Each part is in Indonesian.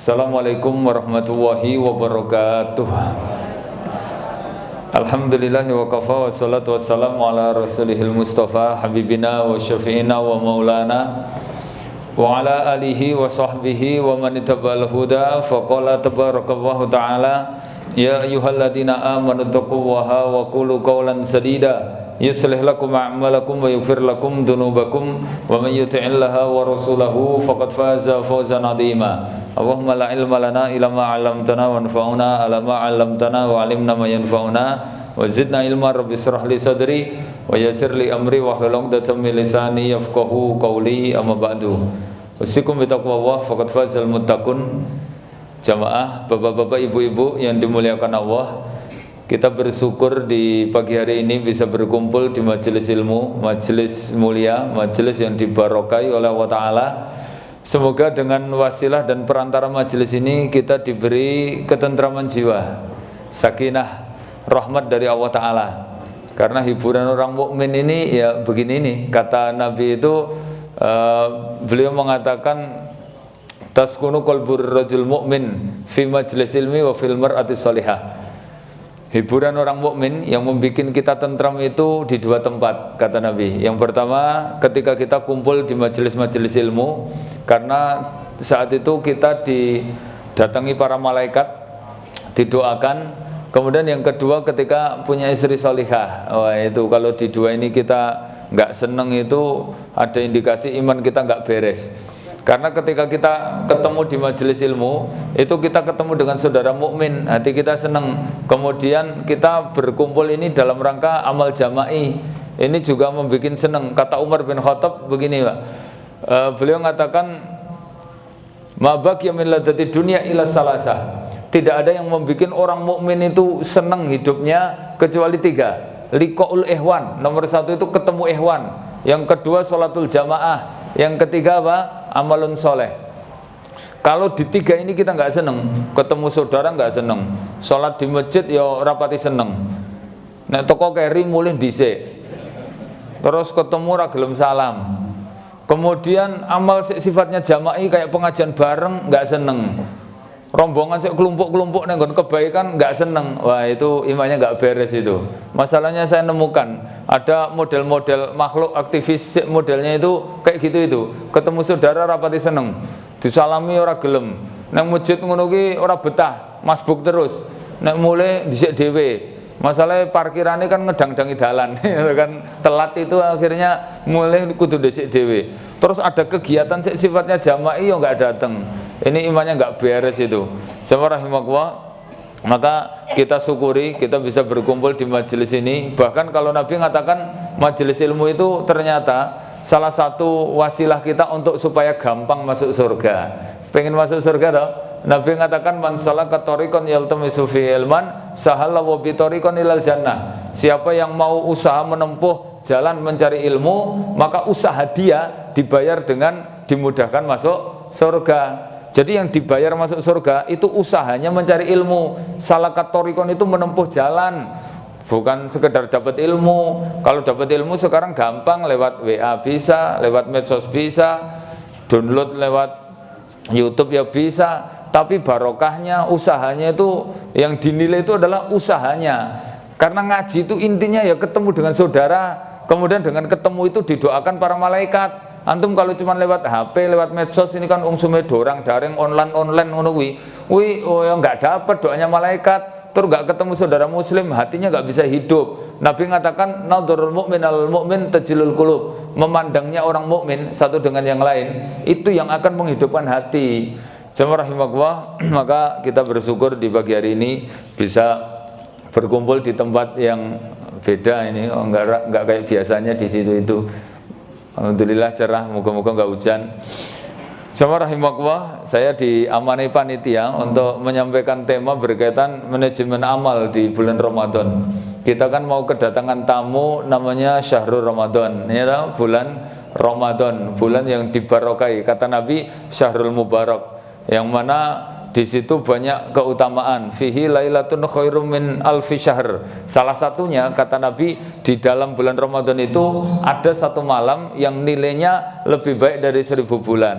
Assalamualaikum warahmatullahi wabarakatuh. Alhamdulillahi wa kafa, wassalatu wassalamu ala rasulihil mustafa habibina wa syafi'ina wa maulana wa ala alihi wa sahbihi wa man ittaba'al huda. Faqala tabarakallahu ta'ala, ya ayyuhalladzina amanu taqullaha wa qulu qawlan sadida yuslih lakum a'malakum wa yaghfir lakum dhunubakum wa may yuti'illaha wa rasulahu faqad faza fawzan 'azima. Allahumma la ilma lana illa ma 'allamtana wanfa'na 'ala ma 'allamtana wa 'allimna ma yanfa'una wa zidna ilma. Rabbi shrah li sadri wa yassir li amri wa hlul 'uqdatam min lisani yafqahu qawli. Amma ba'du. Usikum bi taqwallah faqad fazal muttaqun. Jamaah, bapak-bapak, ibu-ibu yang dimuliakan Allah, kita bersyukur di pagi hari ini bisa berkumpul di majelis ilmu, majelis mulia, majelis yang dibarokai oleh Allah Ta'ala. Semoga dengan wasilah dan perantara majelis ini kita diberi ketentraman jiwa, sakinah, rahmat dari Allah Ta'ala. Karena hiburan orang mukmin ini ya begini nih, kata Nabi itu, beliau mengatakan, taskunu qalbur rajul mu'min fi majlis ilmi wa fil mar'ati salihah. Hiburan orang mukmin yang membuat kita tentram itu di dua tempat, kata Nabi. Yang pertama, ketika kita kumpul di majelis-majelis ilmu, karena saat itu kita didatangi para malaikat, didoakan. Kemudian yang kedua, ketika punya istri salihah. Wah, itu kalau di dua ini kita nggak seneng, itu ada indikasi iman kita nggak beres. Karena ketika kita ketemu di majelis ilmu, itu kita ketemu dengan saudara mukmin, hati kita senang. Kemudian kita berkumpul ini dalam rangka amal jama'i. Ini juga membuat senang. Kata Umar bin Khattab begini, Pak. Beliau mengatakan, ma baqiya min ladati dunya ila salasah. Tidak ada yang membuat orang mukmin itu senang hidupnya kecuali tiga. Liqaul ihwan. Nomor satu itu ketemu ihwan. Yang kedua sholatul jamaah. Yang ketiga apa? Amalun soleh. Kalau di tiga ini kita nggak seneng, ketemu saudara nggak seneng, sholat di masjid ya rapati seneng, nek toko keri mulih dhisik, terus ketemu ra gelem salam, kemudian amal sifatnya jama'i kayak pengajian bareng nggak seneng, rombongan sik kelompok-kelompok nenggon kebaikan nggak seneng. Wah, itu imannya nggak beres itu. Masalahnya saya nemukan ada model-model makhluk aktivis modelnya itu kayak gitu itu. Ketemu saudara rapati seneng, disalami ora gelem. Nang masjid ngono ki ora betah, masbuk terus. Nek mulai dhisik dhewe. Masalahnya parkirannya kan ngedang-dangi dalan, kan telat itu akhirnya mulai kudu dhisik dhewe. Terus ada kegiatan sifatnya jama'i yo nggak datang. Ini imannya nggak beres itu. Jamaah rahimakumullah, maka kita syukuri kita bisa berkumpul di majelis ini. Bahkan kalau Nabi mengatakan majelis ilmu itu ternyata salah satu wasilah kita untuk supaya gampang masuk surga. Pengen masuk surga toh? Nabi mengatakan, man salaka tariqan yaltamisu fi ilman sahala wa bi tariqan ilal jannah. Siapa yang mau usaha menempuh jalan mencari ilmu, maka usaha dia dibayar dengan dimudahkan masuk surga. Jadi yang dibayar masuk surga itu usahanya mencari ilmu. Salakat tariqan itu menempuh jalan, bukan sekedar dapat ilmu. Kalau dapat ilmu sekarang gampang, lewat WA bisa, lewat medsos bisa, download lewat YouTube ya bisa. Tapi barokahnya, usahanya itu yang dinilai itu adalah usahanya. Karena ngaji itu intinya ya ketemu dengan saudara. Kemudian dengan ketemu itu didoakan para malaikat. Antum kalau cuma lewat HP, lewat medsos ini kan ungsume dorang daring online ngono kuwi. Oh ya enggak dapat doanya malaikat. Terus enggak ketemu saudara muslim, hatinya enggak bisa hidup. Nabi mengatakan nadharul mu'min al mu'min tajilul qulub. Memandangnya orang mukmin satu dengan yang lain, itu yang akan menghidupkan hati. Jamaah rahimakumullah, maka kita bersyukur di pagi hari ini bisa berkumpul di tempat yang beda ini, enggak kayak biasanya di situ itu. Alhamdulillah cerah, moga-moga enggak hujan. Jamaah rahimakumullah, saya diamani panitia untuk menyampaikan tema berkaitan manajemen amal di bulan Ramadan. Kita kan mau kedatangan tamu namanya Syahrul Ramadan, ya, bulan Ramadan, bulan yang dibarokai. Kata Nabi, Syahrul Mubarak, yang mana di situ banyak keutamaan. Fihi lailatun khairum min alfi syahr. Salah satunya kata Nabi, di dalam bulan Ramadan itu ada satu malam yang nilainya lebih baik dari 1000 bulan.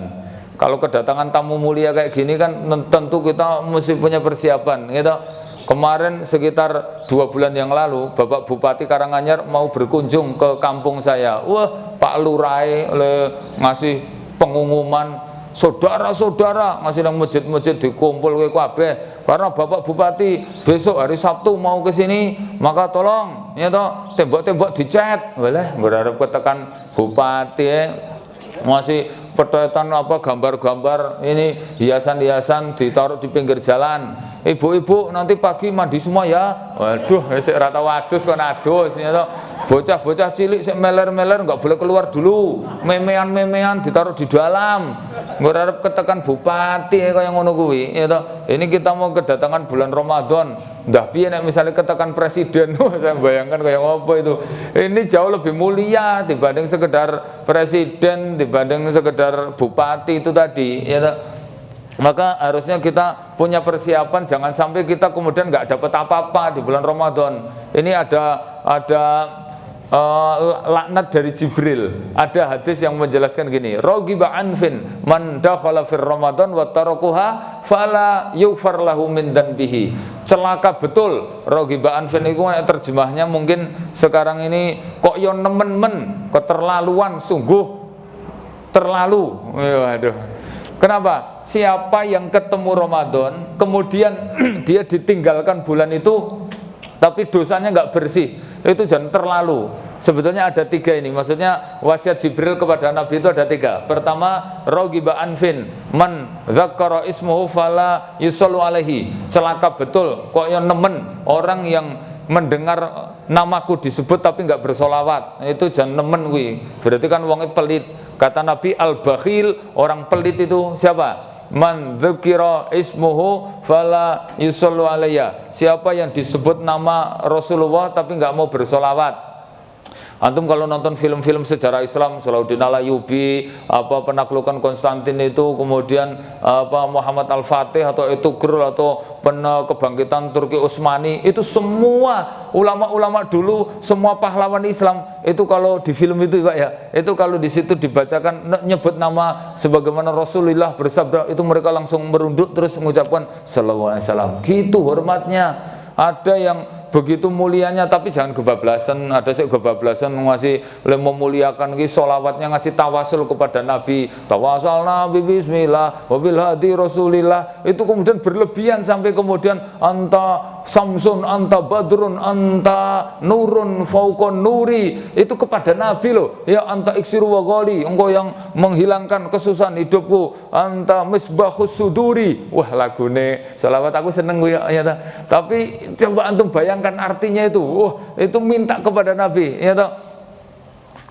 Kalau kedatangan tamu mulia kayak gini kan tentu kita mesti punya persiapan gitu. Kemarin sekitar 2 bulan yang lalu Bapak Bupati Karanganyar mau berkunjung ke kampung saya. Wah, Pak Lurai ngasih pengumuman, saudara-saudara ngasih nang masjid-masjid dikumpul ke kabeh karena Bapak Bupati besok hari Sabtu mau ke sini, maka tolong ya toh tembok-tembok dicat. Boleh berharap ketekan bupati masih petetan apa gambar-gambar ini hiasan-hiasan ditaruh di pinggir jalan. Ibu-ibu nanti pagi mandi semua ya. Waduh, sik rata wadus kok adus ya toh. Bocah-bocah cilik sik meler-meler enggak boleh keluar dulu. Memean-memean ditaruh di dalam. Berharap ketekan bupati kaya ngono kuwi ya toh. Ini kita mau kedatangan bulan Ramadan. Ndah piye nek misalnya ketekan presiden. Saya bayangkan kayak apa itu. Ini jauh lebih mulia dibanding sekedar presiden, dibanding sekedar bupati itu tadi ya toh. Maka harusnya kita punya persiapan, jangan sampai kita kemudian nggak dapat apa-apa di bulan Ramadan. Ini ada laknat dari Jibril. Ada hadis yang menjelaskan gini, rogiba anfin man dakhala fir Ramadan wa tarakuha fala yughfar lahu min danbihi. Celaka betul. Rogiba anfin itu terjemahnya mungkin sekarang ini kok yo nemen-men, keterlaluan, sungguh terlalu. Waduh. Kenapa? Siapa yang ketemu Ramadan kemudian dia ditinggalkan bulan itu tapi dosanya nggak bersih, itu jangan terlalu. Sebetulnya ada 3 ini, maksudnya wasiat Jibril kepada Nabi itu ada 3. Pertama, rogiba anfin man zakara ismuhu fala yusallu alaihi. Celaka betul, kok yang nemen orang yang mendengar namaku disebut tapi nggak bersolawat, itu jangan nemen wi. Berarti kan wongnya pelit. Kata Nabi, al-bakhil, orang pelit itu siapa? Man dzukira ismuhu fala yusallu alayya. Siapa yang disebut nama Rasulullah tapi nggak mau bersolawat. Antum kalau nonton film-film sejarah Islam, Salahuddin Al-Ayyubi, apa penaklukan Konstantin itu, kemudian apa Muhammad Al-Fatih atau Ertugrul atau kebangkitan Turki Utsmani, itu semua ulama-ulama dulu, semua pahlawan Islam itu kalau di film itu Pak ya, itu kalau di situ dibacakan nyebut nama sebagaimana Rasulullah bersabda, itu mereka langsung merunduk terus mengucapkan sallallahu alaihi wasallam. Gitu hormatnya. Ada yang begitu mulianya tapi jangan kebablasan. Ada sih kebablasan ngasih memuliakan solawatnya, ngasih tawasul kepada Nabi, tawasalna bi bismillah wabil hadi rasulillah, itu kemudian berlebihan sampai kemudian anta samsun, anta badrun, anta nurun fauqon nuri, itu kepada Nabi loh ya. Anta iksiru wa ghali, engkau yang menghilangkan kesusahan hidupku, anta misbahus suduri. Wah, lagune selawat aku seneng gue ya, tapi coba antum bayangkan artinya itu. Itu minta kepada Nabi ya toh.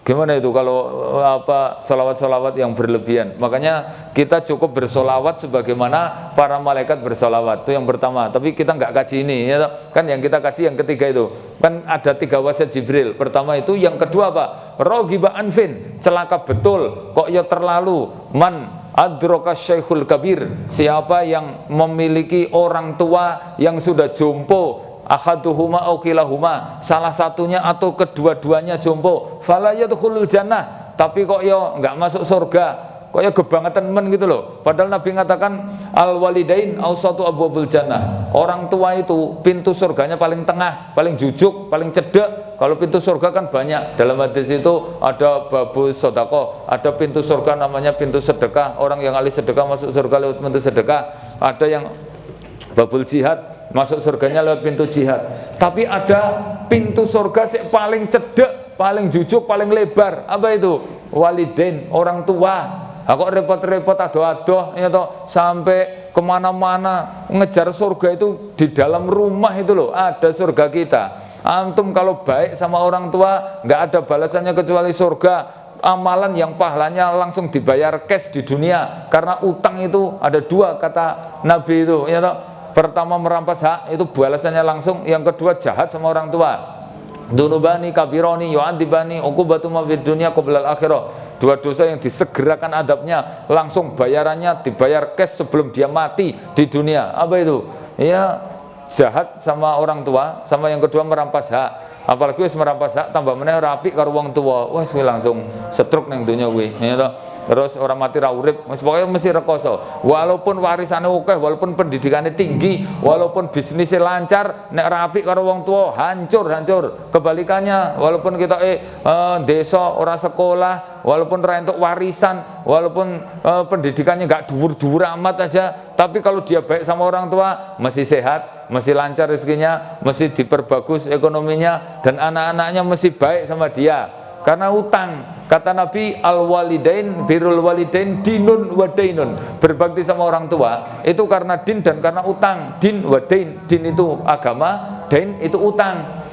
Gimana itu kalau apa salawat-salawat yang berlebihan? Makanya kita cukup bersolawat sebagaimana para malaikat bersolawat. Itu yang pertama. Tapi kita nggak kaji ini ya toh. Kan yang kita kaji yang ketiga itu. Kan ada 3 wasiat Jibril. Pertama itu, yang kedua apa? Rogiba anfin, celaka betul, kok ya terlalu. Man adroka syekhul kabir, siapa yang memiliki orang tua yang sudah jompo, ahaduhuma au kilahuma, salah satunya atau kedua-duanya jompo, fala yadkhulul jannah, tapi kok ya enggak masuk surga, kok ya kebangetan men gitu loh. Padahal Nabi mengatakan al walidain awsatu abwabul jannah, orang tua itu pintu surganya paling tengah, paling jujuk, paling cedek. Kalau pintu surga kan banyak. Dalam hadis itu ada babus sedekah, ada pintu surga namanya pintu sedekah. Orang yang ahli sedekah masuk surga lewat pintu sedekah. Ada yang babul jihad, masuk surganya lewat pintu jihad. Tapi ada pintu surga yang paling cedek, paling jujuk, paling lebar. Apa itu? Walidain, orang tua. Kok repot-repot adoh-adoh ya toh, sampai kemana-mana ngejar surga itu di dalam rumah itu loh, ada surga kita. Antum kalau baik sama orang tua nggak ada balasannya kecuali surga. Amalan yang pahalanya langsung dibayar cash di dunia, karena utang itu ada 2 kata Nabi itu ya toh. Pertama merampas hak itu balasannya langsung, yang kedua jahat sama orang tua. Dunubani kabironi yu'adzibani uqubatu ma fid dunya qabla al-akhirah. 2 dosa yang disegerakan adabnya, langsung bayarannya dibayar cash sebelum dia mati di dunia. Apa itu? Ya jahat sama orang tua, sama yang kedua merampas hak. Apalagi wis merampas hak tambah meneh rapi karo wong tua. Wes langsung setruk ning donya kuwi. Ya toh. terus orang mati ra urip, pokoknya mesti rekoso. Walaupun warisane akeh, walaupun pendidikannya tinggi, walaupun bisnisnya lancar, nek rapi karo wong tua hancur. Kebalikannya, walaupun kita desa ora sekolah, walaupun ra entuk warisan, walaupun pendidikannya enggak dhuwur-dhuwur amat aja, tapi kalau dia baik sama orang tua, mesti sehat, mesti lancar rezekinya, mesti diperbagus ekonominya, dan anak-anaknya mesti baik sama dia. Karena utang, kata Nabi, al-walidain birrul walidain dinun wa dainun. Berbakti sama orang tua itu karena din dan karena utang. Din wa dain, din itu agama, dain itu utang.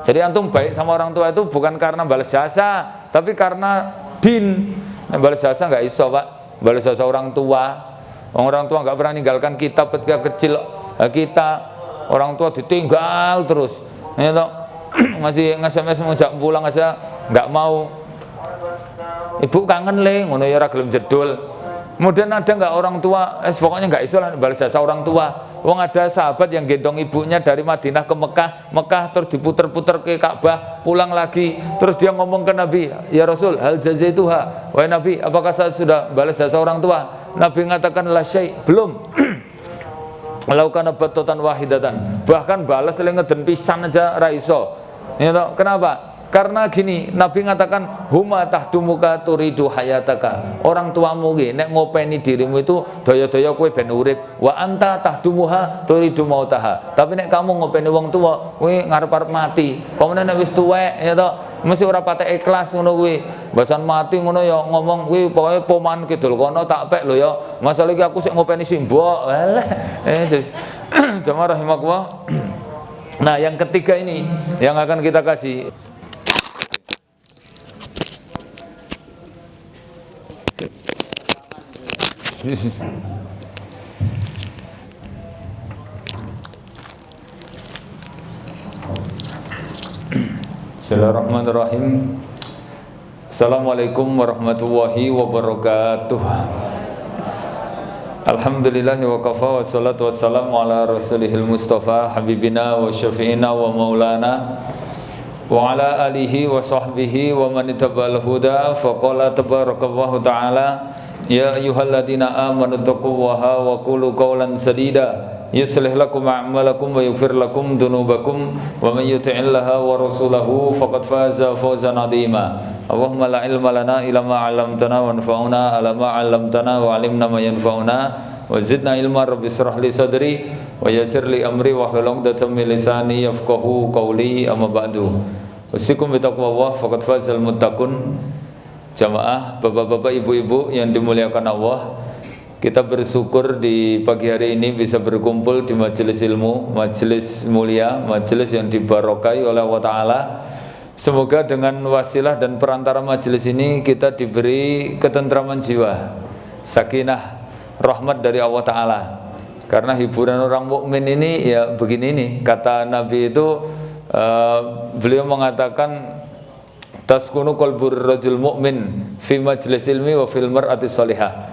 Jadi antum baik sama orang tua itu bukan karena balas jasa, tapi karena din. Nah, balas jasa nggak iso, Pak. Balas jasa orang tua. Orang tua nggak pernah ninggalkan kita ketika kecil. Kita orang tua ditinggal terus. Ya toh? Masih nge-SMS ngajak pulang aja nggak mau. Ibu kangen le, ngono ya ora gelem jedul. Kemudian ada nggak orang tua, pokoknya nggak iso lah balas jasa orang tua. Wong ada sahabat yang gendong ibunya dari Madinah ke Mekah terus diputer-puter ke Ka'bah, pulang lagi, terus dia ngomong ke Nabi, ya Rasul, hal jazaituha, wahai Nabi, apakah saya sudah balas jasa orang tua? Nabi mengatakan la syai', belum. Laukana batotan wahidatan, bahkan balas ngeden pisan aja ra iso. Ya toh, kenapa? Karena gini, Nabi mengatakan huma tahdumuka turidu hayataka. Orang tuamu ki nek ngopeni dirimu itu daya-daya kowe ben urip, wa anta tahdumuha turidu mautaha. Tapi nek kamu ngopeni wong tua, kowe ngarep-arep mati. Komene nek wis tuwek ya toh, mesti ora patek ikhlas ngono kuwi. Basan mati ngono ya ngomong kuwi pokoke poman kidul kono tak pek lho ya. Masalah iki aku sik ngopeni simbok. Alah. Jamaah rahimakumullah. Nah, yang ketiga ini yang akan kita kaji. Bismillahirrahmanirrahim. Assalamualaikum warahmatullahi wabarakatuh. Alhamdulillahi wa kafa, wassalatu wassalamu ala rasulihil mustafa habibina wa syafi'ina wa maulana wa ala alihi wa sahbihi wa man ittaba'al huda. Faqala tabarakallahu ta'ala, ya ayyuhalladzina amanu taqullaha wa qulu qawlan sadida yuslih lakum a'malakum wa yaghfir lakum dhunubakum wa man yuti'illaha wa rasulahu faqad faza fawzan 'azima. Allahumma la ilma lana illa ma 'allamtana wanfa'na 'ala ma 'allamtana wa 'allimna ma yanfa'una wa zidna ilma. Rabbi shrah li sadri wa yassir li amri wa hlul 'uqdatam min lisani yafqahu qawli. Amma ba'du. Usikum bi taqwallah faqad fazal muttaqun. Jamaah, bapak-bapak, ibu-ibu yang dimuliakan Allah, kita bersyukur di pagi hari ini bisa berkumpul di majelis ilmu, majelis mulia, majelis yang dibarokai oleh Allah Ta'ala. Semoga dengan wasilah dan perantara majelis ini kita diberi ketentraman jiwa, sakinah, rahmat dari Allah Ta'ala. Karena hiburan orang mukmin ini ya begini nih, kata Nabi itu, beliau mengatakan taskunu qalbur rajul mu'min fi majlis ilmi wa fil mar'ati salihah.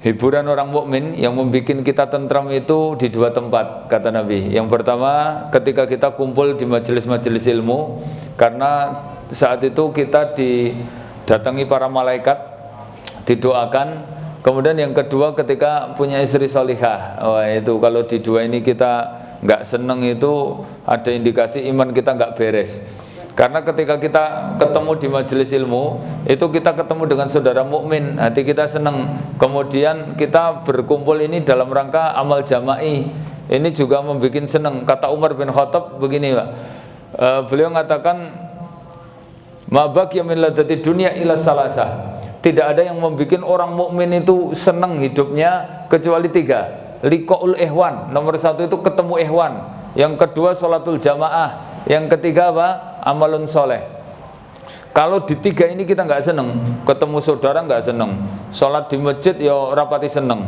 Hiburan orang mukmin yang membuat kita tentram itu di dua tempat, kata Nabi. Yang pertama, ketika kita kumpul di majelis-majelis ilmu, karena saat itu kita didatangi para malaikat, didoakan. Kemudian yang kedua, ketika punya istri salihah. Wah, itu kalau di dua ini kita nggak seneng, itu ada indikasi iman kita nggak beres. Karena ketika kita ketemu di majelis ilmu, itu kita ketemu dengan saudara mukmin, hati kita senang. Kemudian kita berkumpul ini dalam rangka amal jama'i. Ini juga membuat senang. Kata Umar bin Khattab begini, Pak. Beliau mengatakan, ma baqiya min ladati dunya ila salasah. Tidak ada yang membuat orang mukmin itu senang hidupnya kecuali tiga. Liqaul ihwan. Nomor satu itu ketemu ihwan. Yang kedua sholatul jamaah. Yang ketiga apa? Amalun soleh. Kalau di tiga ini kita nggak seneng, ketemu saudara nggak seneng, sholat di masjid ya rapati seneng.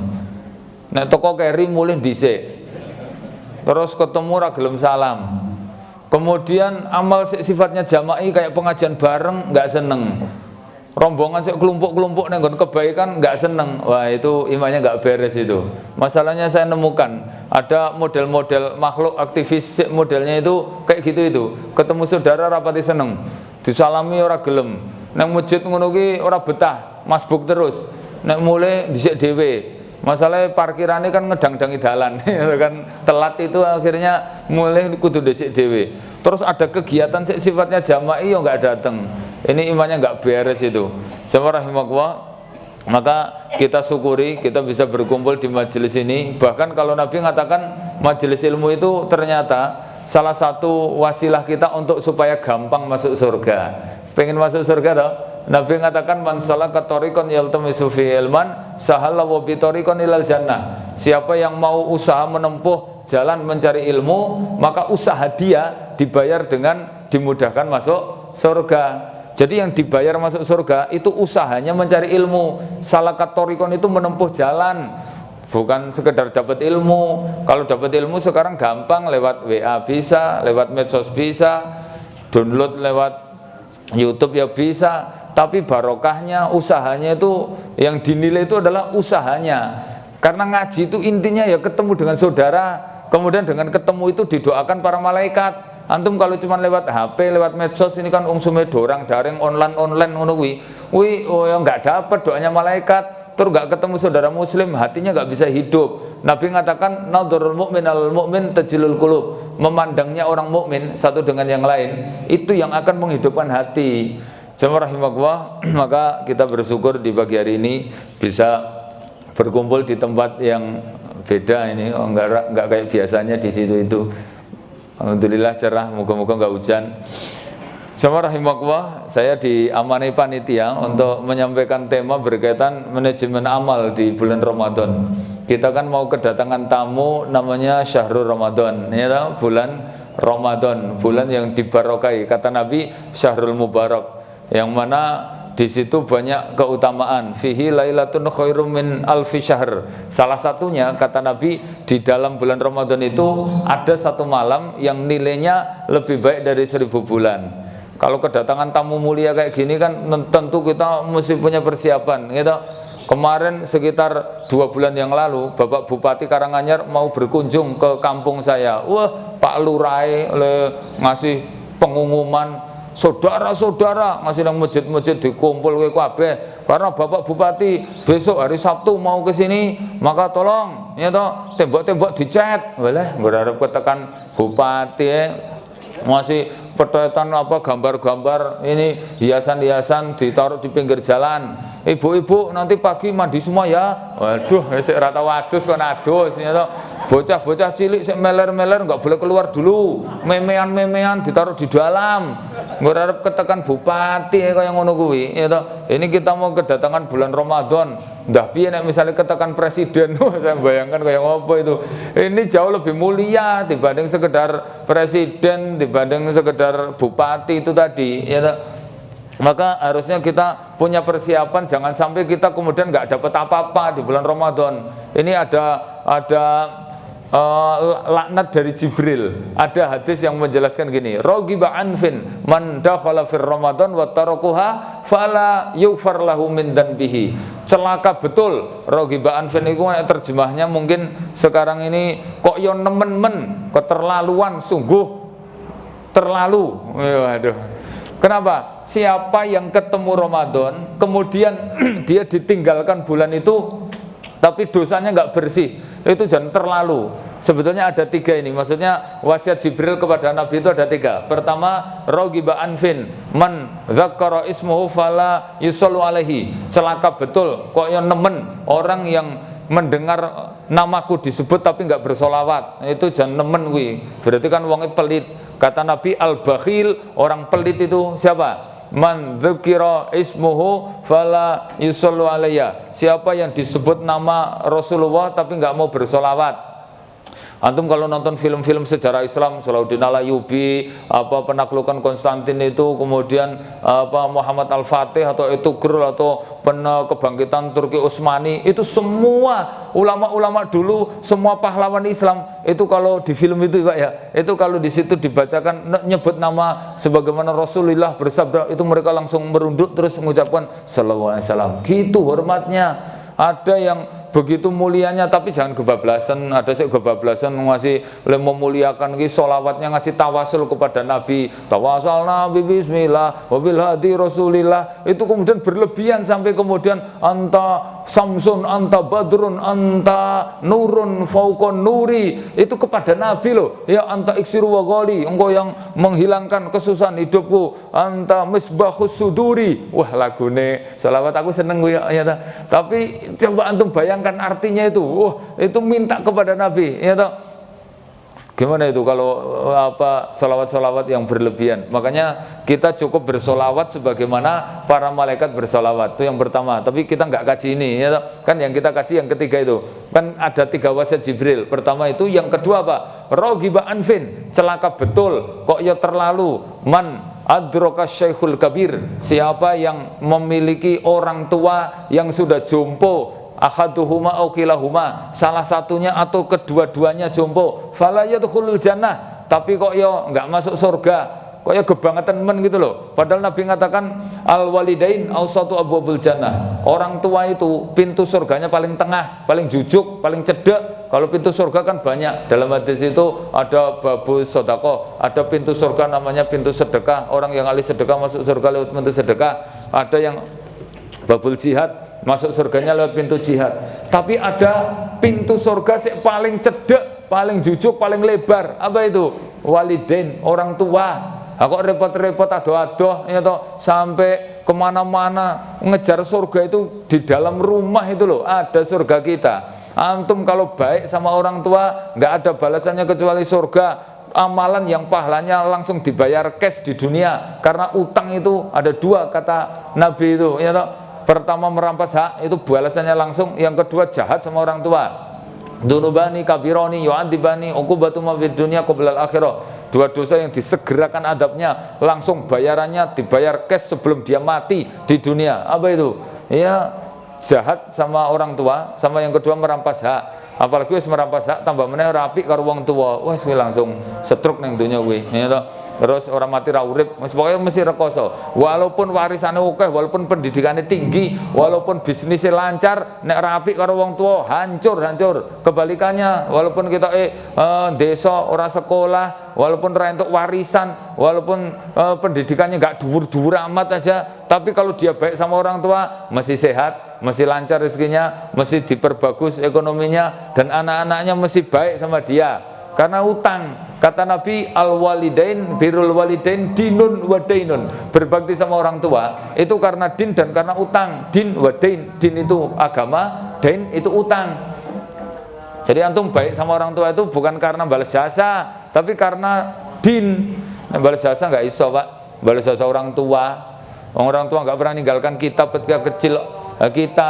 Nek toko keri mulih dhisik, terus ketemu ra gelem salam. Kemudian amal sifatnya jama'i kayak pengajian bareng nggak seneng. Rombongan sik kelompok-kelompok nenggon kebaikan nggak seneng. Wah, itu imannya nggak beres itu. Masalahnya saya nemukan ada model-model makhluk aktivis modelnya itu kayak gitu itu. Ketemu saudara rapati seneng, disalami ora gelem. Nang masjid ngono ki ora betah. masbuk terus. Nek mulai dhisik dhewe. Masalahnya parkirannya kan ngedang-dangi dalan kan telat itu akhirnya mulai kudu dhisik dhewe. Terus ada kegiatan sifatnya jama'i yo enggak datang. Ini imannya enggak beres itu. Jamaah rahimakumullah. Maka kita syukuri kita bisa berkumpul di majelis ini. Bahkan kalau Nabi mengatakan majelis ilmu itu ternyata salah satu wasilah kita untuk supaya gampang masuk surga. Pengen masuk surga toh? Nabi mengatakan man salaka tariqan yaltamisu fi ilman sahala wa bi tariqan ilal jannah. Siapa yang mau usaha menempuh jalan mencari ilmu, maka usaha dia dibayar dengan dimudahkan masuk surga. Jadi yang dibayar masuk surga itu usahanya mencari ilmu. Salakat tariqan itu menempuh jalan, bukan sekedar dapat ilmu. Kalau dapat ilmu sekarang gampang, lewat WA bisa, lewat medsos bisa, download lewat YouTube ya bisa. Tapi barokahnya, usahanya itu yang dinilai itu adalah usahanya. Karena ngaji itu intinya ya ketemu dengan saudara. Kemudian dengan ketemu itu didoakan para malaikat. Antum kalau cuma lewat HP, lewat medsos ini kan ungsume dorang daring online ngono kuwi. Oh ya enggak dapat doanya malaikat. Terus enggak ketemu saudara muslim, hatinya enggak bisa hidup. Nabi mengatakan nadharul mu'min al mu'min tajilul qulub. Memandangnya orang mukmin satu dengan yang lain, itu yang akan menghidupkan hati. Jamaah rahimakumullah, maka kita bersyukur di pagi hari ini bisa berkumpul di tempat yang beda ini, enggak kayak biasanya di situ itu. Alhamdulillah cerah, moga-moga enggak hujan. Jamaah rahimakumullah, saya diamani panitia untuk menyampaikan tema berkaitan manajemen amal di bulan Ramadan. Kita kan mau kedatangan tamu namanya Syahrul Ramadan, ya, bulan Ramadan, bulan yang dibarokai. Kata Nabi Syahrul Mubarak, yang mana di situ banyak keutamaan. Fihi lailatun khairum min alfi syahr. Salah satunya kata Nabi di dalam bulan Ramadan itu ada satu malam yang nilainya lebih baik dari 1000 bulan. Kalau kedatangan tamu mulia kayak gini kan tentu kita mesti punya persiapan, gitu. Kemarin sekitar 2 bulan yang lalu Bapak Bupati Karanganyar mau berkunjung ke kampung saya. Wah, Pak Lurah ngasih pengumuman, saudara-saudara ngasih nang masjid-masjid dikumpul ke kabeh karena Bapak Bupati besok hari Sabtu mau ke sini, maka tolong ya toh tembok-tembok dicat. Boleh berharap ketekan bupati masih petetan apa gambar-gambar ini hiasan-hiasan ditaruh di pinggir jalan. Ibu-ibu nanti pagi mandi semua ya. Waduh, sik rata wadus kok adus ya toh. Bocah-bocah cilik sik meler-meler enggak boleh keluar dulu. Memean-memean ditaruh di dalam. Berharap ketekan bupati kaya ngono kuwi ya toh. Ini kita mau kedatangan bulan Ramadan. Ndah piye nek misalnya ketekan presiden, saya bayangkan kayak apa itu. Ini jauh lebih mulia dibanding sekedar presiden, dibanding sekedar bupati itu tadi ya toh. Maka harusnya kita punya persiapan, jangan sampai kita kemudian nggak dapat apa-apa di bulan Ramadan. Ini ada laknat dari Jibril. Ada hadis yang menjelaskan gini, raghiba anfin man dakhala fir Ramadan wa tarakuha fala yughfar lahu min danbihi. Celaka betul raghiba anfin itu terjemahnya mungkin sekarang ini kok yo nemen-men, keterlaluan, sungguh terlalu. Waduh. Kenapa? Siapa yang ketemu Ramadan kemudian dia ditinggalkan bulan itu tapi dosanya nggak bersih, itu jangan terlalu. Sebetulnya ada 3 ini, maksudnya wasiat Jibril kepada Nabi itu ada 3. Pertama, raghiba anfin man dzakkara ismuhu fala yusallu alaihi. Celaka betul kok yang nemen orang yang mendengar namaku disebut tapi nggak bersolawat, itu jangan nemen kuwi. Berarti kan wongnya pelit. Kata Nabi al-bakhil, orang pelit itu siapa? Man dzukira ismuhu fala yusallu alayya. Siapa yang disebut nama Rasulullah tapi nggak mau bersolawat. Antum kalau nonton film-film sejarah Islam, Salahuddin Alayubi, apa penaklukan Konstantin itu, kemudian apa Muhammad Al-Fatih atau Ertugrul atau kebangkitan Turki Utsmani, itu semua ulama-ulama dulu, semua pahlawan Islam itu kalau di film itu Pak ya, itu kalau di situ dibacakan nyebut nama sebagaimana Rasulullah bersabda, itu mereka langsung merunduk terus mengucapkan sallallahu alaihi wasallam. Gitu hormatnya. Ada yang begitu mulianya, tapi jangan kebablasan. Ada sih kebablasan ngasih memuliakan sholawatnya, ngasih tawasul kepada Nabi, tawasal Nabi bismillah wabil hadi rasulillah, itu kemudian berlebihan sampai kemudian anta samsun, anta badrun, anta nurun faukon nuri, itu kepada Nabi loh ya. Anta iksiru wa ghali, engkau yang menghilangkan kesusahan hidupku, anta misbahus suduri. Wah, lagune sholawat aku seneng ya, tapi coba antum bayangkan artinya itu. Itu minta kepada Nabi ya toh. Gimana itu kalau sholawat-sholawat yang berlebihan? Makanya kita cukup bersolawat sebagaimana para malaikat bersolawat. Itu yang pertama. Tapi kita nggak kaji ini ya toh. Kan yang kita kaji yang ketiga itu. Kan ada 3 wasiat Jibril. Pertama itu, yang kedua apa? Rogiba anfin, celaka betul kok ya terlalu. Man adroka syekhul kabir, siapa yang memiliki orang tua yang sudah jompo, ahaduhuma au kilahuma, salah satunya atau kedua-duanya jompo, fala yadkhulul jannah, tapi kok ya enggak masuk surga, kok ya kebangetan men gitu loh. Padahal Nabi mengatakan al walidain awsatu abwabul jannah, orang tua itu pintu surganya paling tengah, paling jujuk, paling cedek. Kalau pintu surga kan banyak. Dalam hadis itu ada babus sodako, ada pintu surga namanya pintu sedekah, orang yang ahli sedekah masuk surga lewat pintu sedekah. Ada yang babul jihad, masuk surganya lewat pintu jihad. Tapi ada pintu surga yang paling cedek, paling jujuk, paling lebar. Apa itu? Walidain, orang tua. Kok repot-repot adoh-adoh ya toh, sampai kemana-mana ngejar surga itu di dalam rumah itu loh, ada surga kita. Antum kalau baik sama orang tua nggak ada balasannya kecuali surga. Amalan yang pahalanya langsung dibayar cash di dunia, karena utang itu ada 2 kata Nabi itu ya toh. Pertama merampas hak, itu balasannya langsung. Yang kedua jahat sama orang tua. Dunubani kabironi yu'adzibani uqubatu ma fid dunya qabla al-akhirah. 2 dosa yang disegerakan adabnya, langsung bayarannya dibayar cash sebelum dia mati di dunia. Apa itu? Ya, jahat sama orang tua, sama yang kedua merampas hak. Apalagi wis merampas hak tambah meneh rapi karo wong tua. Wes langsung stroke ning donya kuwi. Ya toh. Terus orang mati ra urip, pokoknya mesti rekoso. Walaupun warisannya oke, walaupun pendidikannya tinggi, walaupun bisnisnya lancar, nek rapi karo wong tua hancur. Kebalikannya, walaupun kita desa ora sekolah, walaupun ra entuk warisan, walaupun pendidikannya enggak dhuwur-dhuwur amat aja, tapi kalau dia baik sama orang tua, masih sehat, masih lancar rezekinya, masih diperbagus ekonominya, dan anak-anaknya masih baik sama dia. Karena utang, kata Nabi, al walidain birrul walidain dinun wa dainun, berbakti sama orang tua itu karena din dan karena utang. Din wa dain, din itu agama, dain itu utang. Jadi antum baik sama orang tua itu bukan karena balas jasa, tapi karena din. Balas jasa nggak iso pak, balas jasa orang tua nggak pernah ninggalkan kita ketika kecil kita,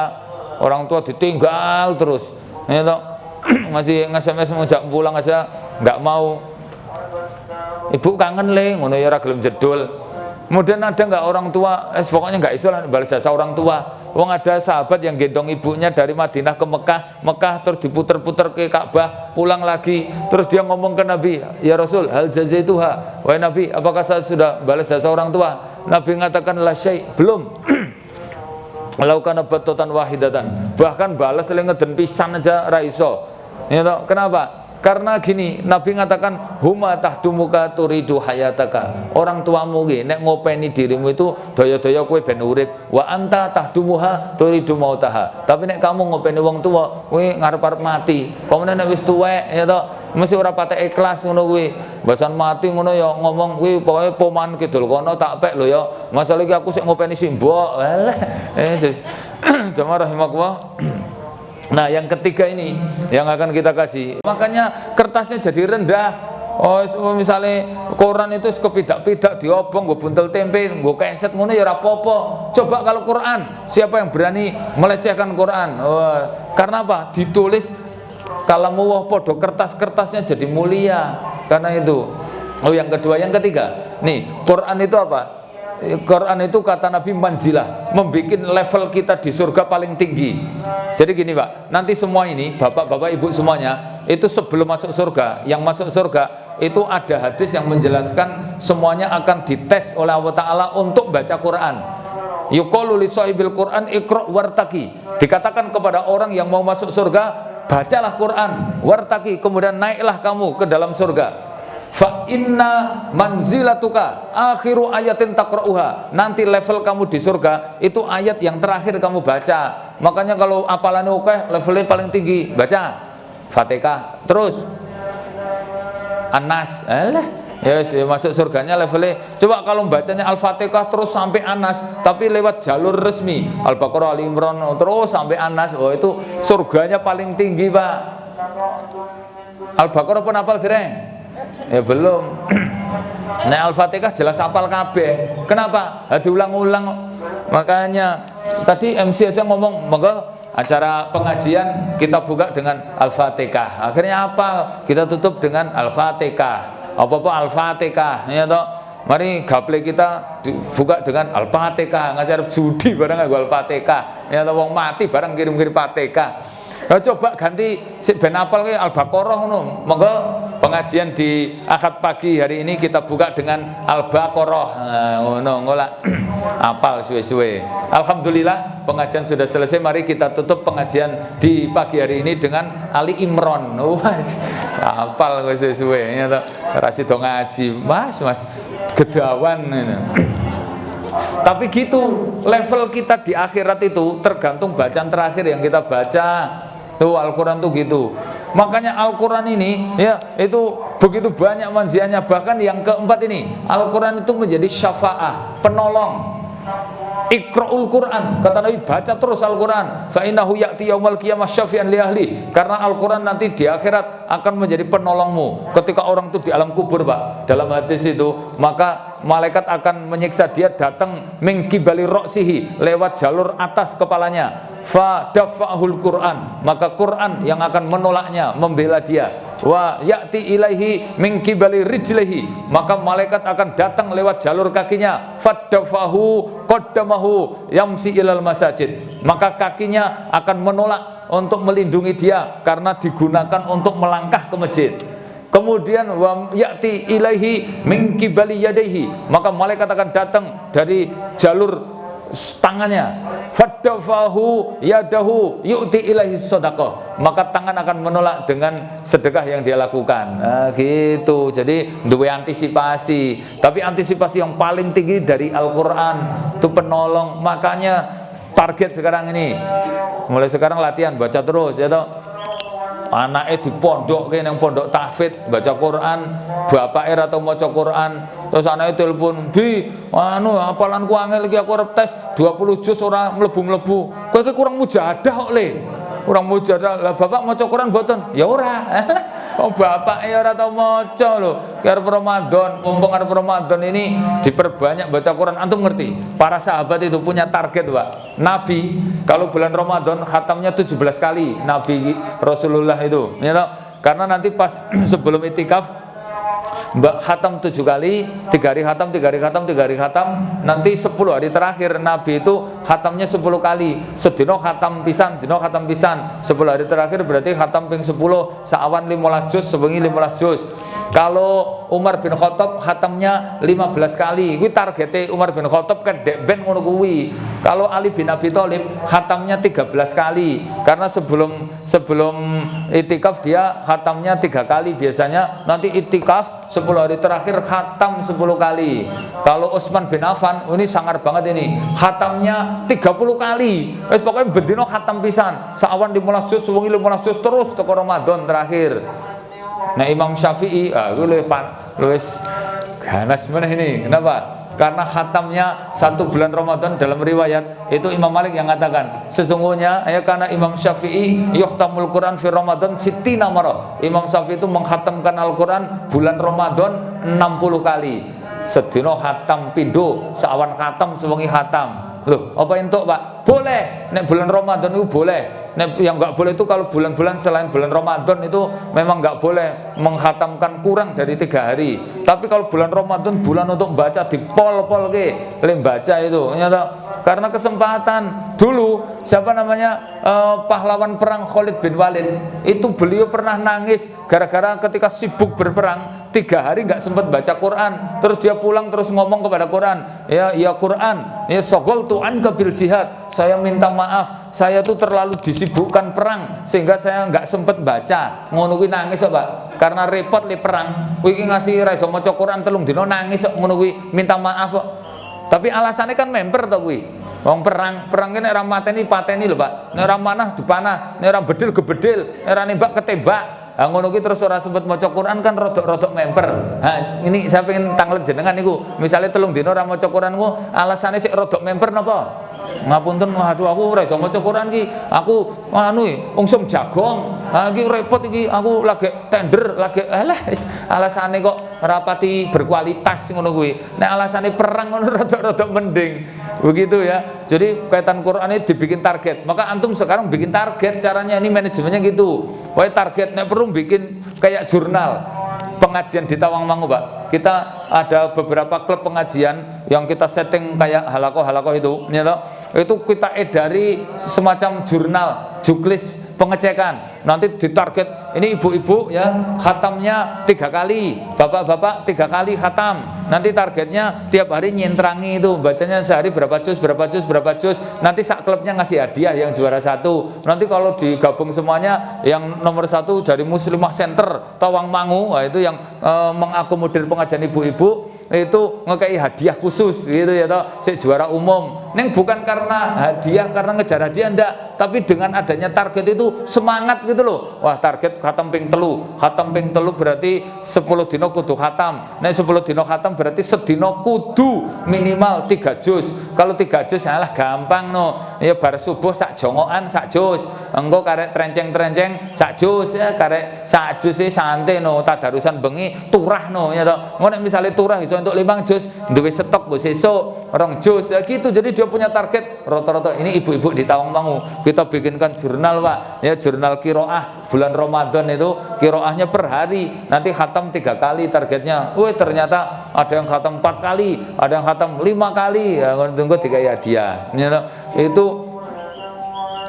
orang tua ditinggal terus ya toh. Masih nge-SMS ngajak pulang aja nggak mau. Ibu kangen le, ngono ya ora gelem jedul. Kemudian ada nggak orang tua, pokoknya nggak iso balas jasa orang tua. Wong ada sahabat yang gendong ibunya dari Madinah ke Mekah terus diputer-puter ke Ka'bah, pulang lagi, terus dia ngomong ke Nabi, ya Rasul, hal jazaituha, wahai Nabi, apakah saya sudah balas jasa orang tua? Nabi mengatakan la syai', belum. Laukana batotan wahidatan, bahkan balas ngeden pisan aja ra iso. Ya toh, kenapa? Karena gini, Nabi mengatakan huma tahdumuka turidu hayataka. Orang tuamu ki nek ngopeni dirimu itu daya-daya kowe ben urip, wa anta tahdumuha turidu mautaha. Tapi nek kamu ngopeni wong tua, kowe ngarep-arep mati. Pamane nek wis tuwek ya toh, mesti ora patek ikhlas ngono kuwi. Basan mati ngono ya ngomong kuwi pokoke poman kidul kono tak pek lho ya. Masalah iki aku sik ngopeni simbok. Alah. Jamaah rahimakumullah. Nah, yang ketiga ini yang akan kita kaji. Makanya kertasnya jadi rendah. Oh, misalnya koran itu kepidak-pidak diobong, gue buntel tempe, gue keset ngono ya ora apa-apa. Coba kalau Quran, siapa yang berani melecehkan Quran? Karena apa? Ditulis kalamu wah podo, kertas-kertasnya jadi mulia. Karena itu. Oh, yang kedua, yang ketiga. Nih, Quran itu apa? Quran itu kata Nabi manzilah, membuat level kita di surga paling tinggi. Jadi gini Pak, nanti semua ini bapak-bapak ibu semuanya itu sebelum masuk surga, yang masuk surga itu ada hadis yang menjelaskan semuanya akan dites oleh Allah Ta'ala untuk baca Quran. Yuqalu li sahibil Qur'an iqra' wartaqi. Dikatakan kepada orang yang mau masuk surga, bacalah Quran, wartaqi, kemudian naiklah kamu ke dalam surga. Fa inna manzilatuka akhiru ayatin taqra'uha. Nanti level kamu di surga itu ayat yang terakhir kamu baca. Makanya kalau apalannya oke, levelnya paling tinggi, baca Fatihah, terus An-Nas. Yes, masuk surganya levelnya. Coba kalau bacanya Al-Fatihah terus sampai An-Nas, tapi lewat jalur resmi Al-Baqarah, Ali Imran terus sampai An-Nas, oh itu surganya paling tinggi, Pak. Al-Baqarah pun hafal dereng? Ya belum. Nah, Al-Fatihah jelas hafal kabeh. Kenapa? Diulang-ulang. Makanya tadi MC aja ngomong, monggo acara pengajian kita buka dengan Al-Fatihah. Akhirnya hafal, kita tutup dengan Al-Fatihah. Apa-apa Al-Fatihah, ya toh. Mari gaple kita buka dengan Al-Fatihah. Ngasih judi barang nggo Al-Fatihah. Ya toh, wong mati barang kirim-kirim Fatihah. Nah, coba ganti si ben apal ke Al-Baqarah ngono. Monggo pengajian di Ahad pagi hari ini kita buka dengan Al-Baqarah. Ngono ngolah apal suwe-suwe. Alhamdulillah pengajian sudah selesai. Mari kita tutup pengajian di pagi hari ini dengan Ali Imran. Apal suwe-suwe ya toh. Ra sida ngaji. Mas gedawan ngono. Tapi gitu, level kita di akhirat itu tergantung bacaan terakhir yang kita baca. Tuh Al-Quran tuh gitu. Makanya Al-Quran ini ya itu begitu banyak manziannya. Bahkan yang keempat ini, Al-Quran itu menjadi syafa'ah, penolong. Iqra'ul Quran, kata Nabi, baca terus Al-Quran. Fa innahu ya'ti yaumal qiyamah syafi'an li ahli. Karena Al-Quran nanti di akhirat akan menjadi penolongmu. Ketika orang itu di alam kubur, Pak, dalam hadis itu, maka malaikat akan menyiksa dia, datang min qibali ra'sihi, lewat jalur atas kepalanya. Fa dafa'ahul Quran, maka Quran yang akan menolaknya, membela dia. Wa ya'ti ilaihi min qibali rijlihi, maka malaikat akan datang lewat jalur kakinya. Faddafahu qaddamahu yamsi ilal masajid, maka kakinya akan menolak untuk melindungi dia karena digunakan untuk melangkah ke masjid. Kemudian wa ya'ti ilaihi min qibali yadaihi, maka malaikat akan datang dari jalur tangannya. Faddafahu yadahu yu'ti ilaihi shadaqah, maka tangan akan menolak dengan sedekah yang dia lakukan. Nah, gitu. Jadi duwe antisipasi. Tapi antisipasi yang paling tinggi dari Al-Quran itu penolong. Makanya target sekarang ini, mulai sekarang latihan baca terus ya toh. Anaknya di pondok, yang pondok tahfidz baca Quran, bapaknya atau maca Quran, terus anaknya telepon, "Bi, apalanku angel iki, aku arep tes 20 juz ora mlebu-mlebu. Kowe iki kurang mujahadah kok, Le." Kurang mujahadah. Lah bapak maca Quran mboten? Ya ora. Oh, bapaknya ora tau maca lho. Arep Ramadan, mumpung arep Ramadan ini diperbanyak baca Quran. Antum ngerti? Para sahabat itu punya target, Pak. Nabi kalau bulan Ramadan khatamnya 17 kali. Nabi Rasulullah itu, ya toh? Karena nanti pas sebelum itikaf khatam 7 kali, 3 hari khatam, 3 hari khatam, 3 hari khatam. Nanti 10 hari terakhir Nabi itu khatamnya 10 kali. Sedino khatam pisan, dino khatam pisan. 10 hari terakhir berarti khatam ping 10, saawan 15 juz, sebengi 15 juz. Kalau Umar bin Khattab khatamnya 15 kali. Kuwi targete Umar bin Khattab kan dek ben ngono kuwi. Kalau Ali bin Abi Thalib khatamnya 13 kali. Karena sebelum itikaf dia khatamnya 3 kali biasanya. Nanti itikaf 10 hari terakhir khatam 10 kali. Kalau Utsman bin Affan ini sangar banget ini. Khatamnya 30 kali. Wis pokoknya bendino khatam pisan. Saawan 15 juz, sewengi 15 juz terus teko Ramadan terakhir. Nah, Imam Syafi'i, luwes ganas mana ini? Kenapa? Karena khatamnya 1 bulan Ramadan. Dalam riwayat itu Imam Malik yang mengatakan sesungguhnya ya, karena Imam Syafi'i yukhtamul Quran fi Ramadan sittina marah. Imam Syafi'i itu mengkhatamkan Al-Quran bulan Ramadan 60 kali. Sedino khatam pindho, sawan khatam, sewengi khatam. Loh, apa entuk, Pak? Boleh. Nek bulan Ramadan itu boleh. Nek yang enggak boleh itu kalau bulan-bulan selain bulan Ramadan itu memang enggak boleh menghatamkan kurang dari 3 hari. Tapi kalau bulan Ramadan bulan untuk baca di pol-pol ke, baca itu. Karena kesempatan dulu siapa namanya pahlawan perang Khalid bin Walid itu beliau pernah nangis gara-gara ketika sibuk berperang 3 hari nggak sempat baca Quran, terus dia pulang terus ngomong kepada Quran, ya Quran, ya shaghaltu anka bil jihad, saya minta maaf, saya tuh terlalu disibukkan perang sehingga saya nggak sempet baca. Ngono kuwi nangis kok, Pak. Karena repot li perang. Kuwi iki ngasih ra iso maca Quran 3 dina nangis kok ngono kuwi, minta maaf kok. Tapi alasannya kan member to kuwi. Wong perang kene ora mateni pateni lho, Pak. Nek ora manah dipanah, nek ora bedil gebedil, nek ora nembak ketembak. Ha ngono kuwi terus ora sempet maca Quran kan rodok-rodok memper. Ha ini saya pengen tanglet jenengan niku. Misale 3 dina ora maca Quran ku alasane sik rodok memper napa? Ngapunten, waduh aku ora iso maca Quran ki. Aku anu ungsum jagong. Ha iki repot iki, aku lagi tender, lagi alah alasane kok rapati berkualitas ngono kuwi. Nek alasane perang ngono rodok-rodok mending. Begitu ya. Jadi kaitan Quran ini dibikin target. Maka antum sekarang bikin target, caranya ini manajemennya gitu. Pokoknya target nek perlu bikin kayak jurnal pengajian di Tawangmangu, Pak. Kita ada beberapa klub pengajian yang kita setting kayak halakoh itu, ya toh? Itu kita edari semacam jurnal, juklis pengecekan. Nanti ditarget ini ibu-ibu ya khatamnya 3 kali, bapak-bapak 3 kali khatam. Nanti targetnya tiap hari nyentrangi itu, bacanya sehari berapa juz. Nanti sak klubnya ngasih hadiah yang juara 1. Nanti kalau digabung semuanya yang nomor 1 dari Muslimah Center Tawangmangu, itu yang mengakomodir pengajian ibu-ibu itu ngekei hadiah khusus gitu ya toh, si juara umum. Neng bukan karena hadiah, karena ngejar hadiah ndak, tapi dengan adanya target itu semangat gitu loh. Wah, target khatam ping telu berarti 10 dino kudu khatam. Nek 10 dino khatam berarti sedino kudu minimal 3 juz. Kalau 3 juz salah gampang no. Ya bar subuh sak jongokan sak juz. Engko karek trenceng sak juz ya, karek sak juz e santai no, tadarusan bengi turah no ya toh. Ngono misale turah iso untuk 5 juz, duwe stok mbok sesuk 2 juz ya gitu. Jadi dia punya target rata-rata. Ini ibu-ibu di Tawangmangu kita bikinkan jurnal, Pak. Ya jurnal qiraah bulan Ramadan itu qiraahnya per hari. Nanti khatam 3 kali targetnya. Wih, ternyata ada yang khatam 4 kali, ada yang khatam 5 kali. Ya tunggu 3 hadiah. Ya, itu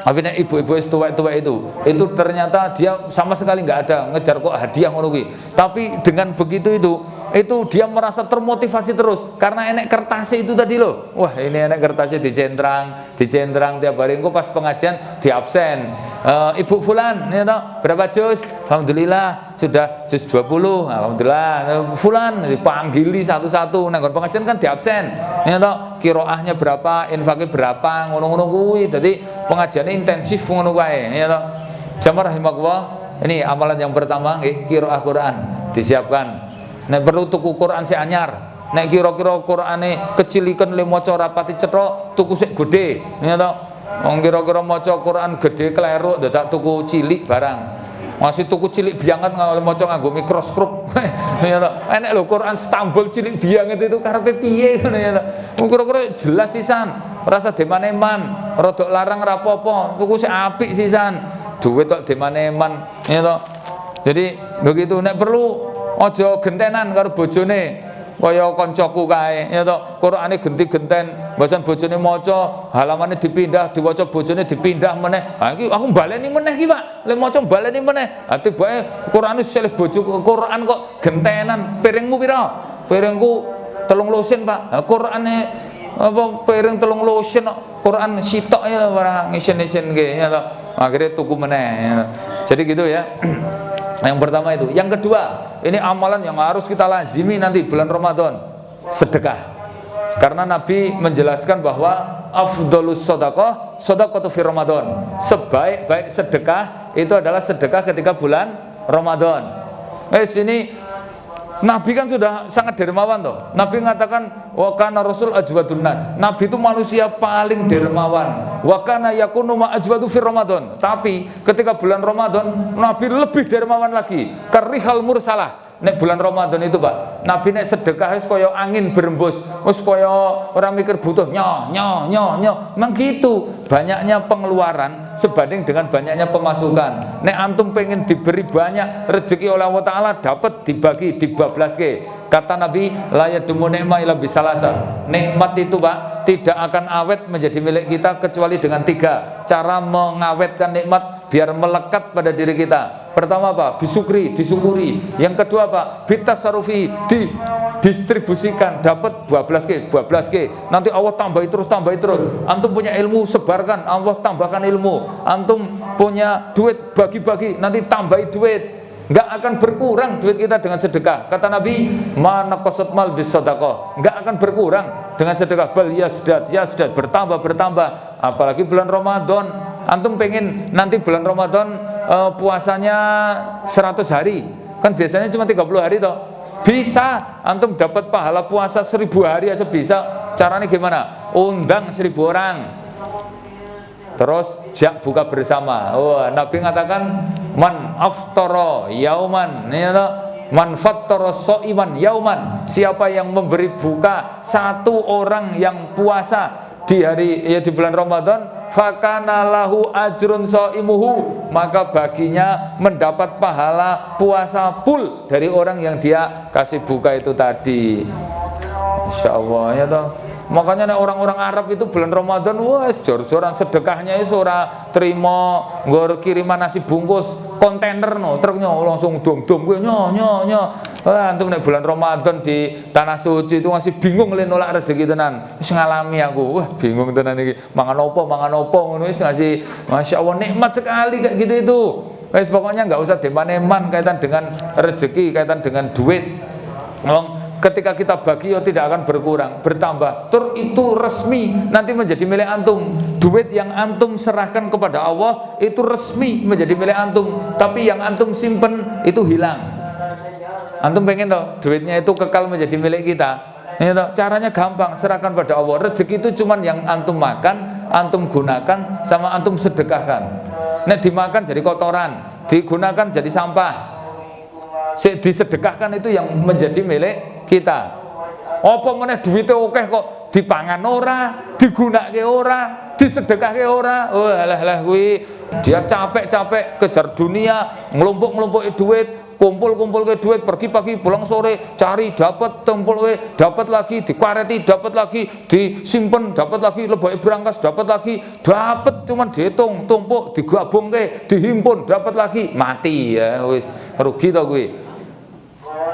akhirnya ibu-ibu tua itu ternyata dia sama sekali nggak ada ngejar kok hadiah ngono kuwi. Tapi dengan begitu itu dia merasa termotivasi terus karena enek kertasnya itu tadi loh. Wah, ini enek kertasnya dicentrang tiap hari. Engko pas pengajian di absen. Ibu fulan, ya toh, berapa juz? Alhamdulillah sudah juz 20. Alhamdulillah. Fulan dipanggili satu-satu. Nang pengajian kan di absen. Ya toh, qiraahnya berapa, infaknya berapa, ngono-ngono kuwi. Jadi pengajiannya intensif ngono wae, ya toh. Jamaah rahimakumullah, ini amalan yang pertama nggih, qiraah Quran disiapkan. Nek perlu tuku Quran sik anyar. Nek kira-kira Qurane keciliken le maca rapati cetha, tuku sik gedhe, ya toh. Wong kira-kira maca Quran gedhe kleruk dadak tuku cilik barang. Masih tuku cilik bianget maca nganggo mikroskop. Ya toh. Enek lho Quran stambul cilik bianget itu karepe piye ngono ya toh. Wong kira-kira jelas sisan, rasa demaneman, rodok larang rapopo, tuku sik apik sisan. Duit tok demaneman, ya toh. Jadi begitu nek perlu aja gentenan karo bojone kaya kancaku kae ya toh. Qur'ane genti-genten, mboten bojone maca, halamane dipindah, diwaca bojone dipindah meneh. Ha iki aku baleni meneh iki, Pak. Le maca baleni meneh. Ha tibake Qur'ane seleh bojo Qur'an kok gentenan. Piringmu pira? Piringku 3 lusin, Pak. Ha Qur'ane apa piring 3 lusin kok Qur'an sitok ya ora ngisen-ngisen nggih ya toh. Akhirnya tuku meneh ya. Jadi gitu ya. Yang pertama itu. Yang kedua, ini amalan yang harus kita lazimi nanti bulan Ramadan, sedekah. Karena Nabi menjelaskan bahwa afdhalus shadaqah shadaqatu fi Ramadan. Sebaik-baik sedekah itu adalah sedekah ketika bulan Ramadan. Sini Nabi kan sudah sangat dermawan toh. Nabi mengatakan wa kana rasul ajwadun nas. Nabi itu manusia paling dermawan. Wa kana yakunu ma ajwadu fi Ramadan. Tapi ketika bulan Ramadan Nabi lebih dermawan lagi. Karihal mursalah. Nek bulan Ramadan itu, Pak, Nabi nek sedekah wis kaya angin berembus, wis kaya orang mikir butuh nyoh. Memang gitu. Banyaknya pengeluaran sebanding dengan banyaknya pemasukan. Nek antum pengen diberi banyak rezeki oleh Allah Ta'ala, dapat dibagi, dibablaske. Kata Nabi, la yadumu ni'ma illa bisalasa. Nikmat itu, Pak, tidak akan awet menjadi milik kita kecuali dengan 3 cara mengawetkan nikmat biar melekat pada diri kita. Pertama apa? Disyukuri. Yang kedua apa? Bitasarufi, distribusikan, dapat 12K, nanti Allah tambahi terus. Antum punya ilmu, sebarkan, Allah tambahkan ilmu. Antum punya duit, bagi-bagi, nanti tambahi duit. Nggak akan berkurang duit kita dengan sedekah. Kata Nabi, mana qasat mal bis sadaqah, nggak akan berkurang dengan sedekah. Bal yasdad, bertambah. Apalagi bulan Ramadan, antum pengen nanti bulan Ramadan puasanya 100 hari, kan biasanya cuma 30 hari toh. Bisa antum dapat pahala puasa 1000 hari aja bisa. Caranya gimana? Undang 1000 orang, terus jak buka bersama. Nabi mengatakan man aftara yauman, man fattara shaiman yauman, siapa yang memberi buka satu orang yang puasa di hari di bulan Ramadan, fakana lahu ajrun shaimuhu, maka baginya mendapat pahala puasa full dari orang yang dia kasih buka itu tadi. Insyaallah ya toh. Makanya orang-orang Arab itu bulan Ramadan wes jor-joran sedekahnya itu ora terima nggo kiriman nasi bungkus kontainer truknya langsung dom-dom gue nyo. Antum nek bulan Ramadan di tanah suci itu masih bingung le nolak rezeki tenan. Wis ngalami aku. Wah, bingung tenan iki. Mangan opo ngono wis ngasih. Masyaallah nikmat sekali kayak gitu itu. Wes pokoknya enggak usah deman-eman kaitan dengan rezeki, kaitan dengan duit. Ketika kita bagi tidak akan berkurang, bertambah. Itu resmi nanti menjadi milik antum. Duit yang antum serahkan kepada Allah itu resmi menjadi milik antum. Tapi yang antum simpen itu hilang. Antum pengen toh duitnya itu kekal menjadi milik kita. Caranya gampang, serahkan pada Allah. Rezeki itu cuman yang antum makan, antum gunakan, sama antum sedekahkan. Nek dimakan jadi kotoran, digunakan jadi sampah. Disedekahkan itu yang menjadi milik kita. Apa meneh duwite akeh kok dipangan ora, digunakake ora, disedekahke ora. Alah kuwi dia capek-capek kejar dunia, ngelompok-ngelompoki duit, kumpul-kumpul ke duit, pergi pagi pulang sore, cari dapat, tempul dapat lagi, dikareti dapat lagi, disimpen dapat lagi, leboke brankas dapat lagi, dapat cuman dihitung, tumpuk, digabungke, dihimpun dapat lagi, mati ya wis rugi to kuwi.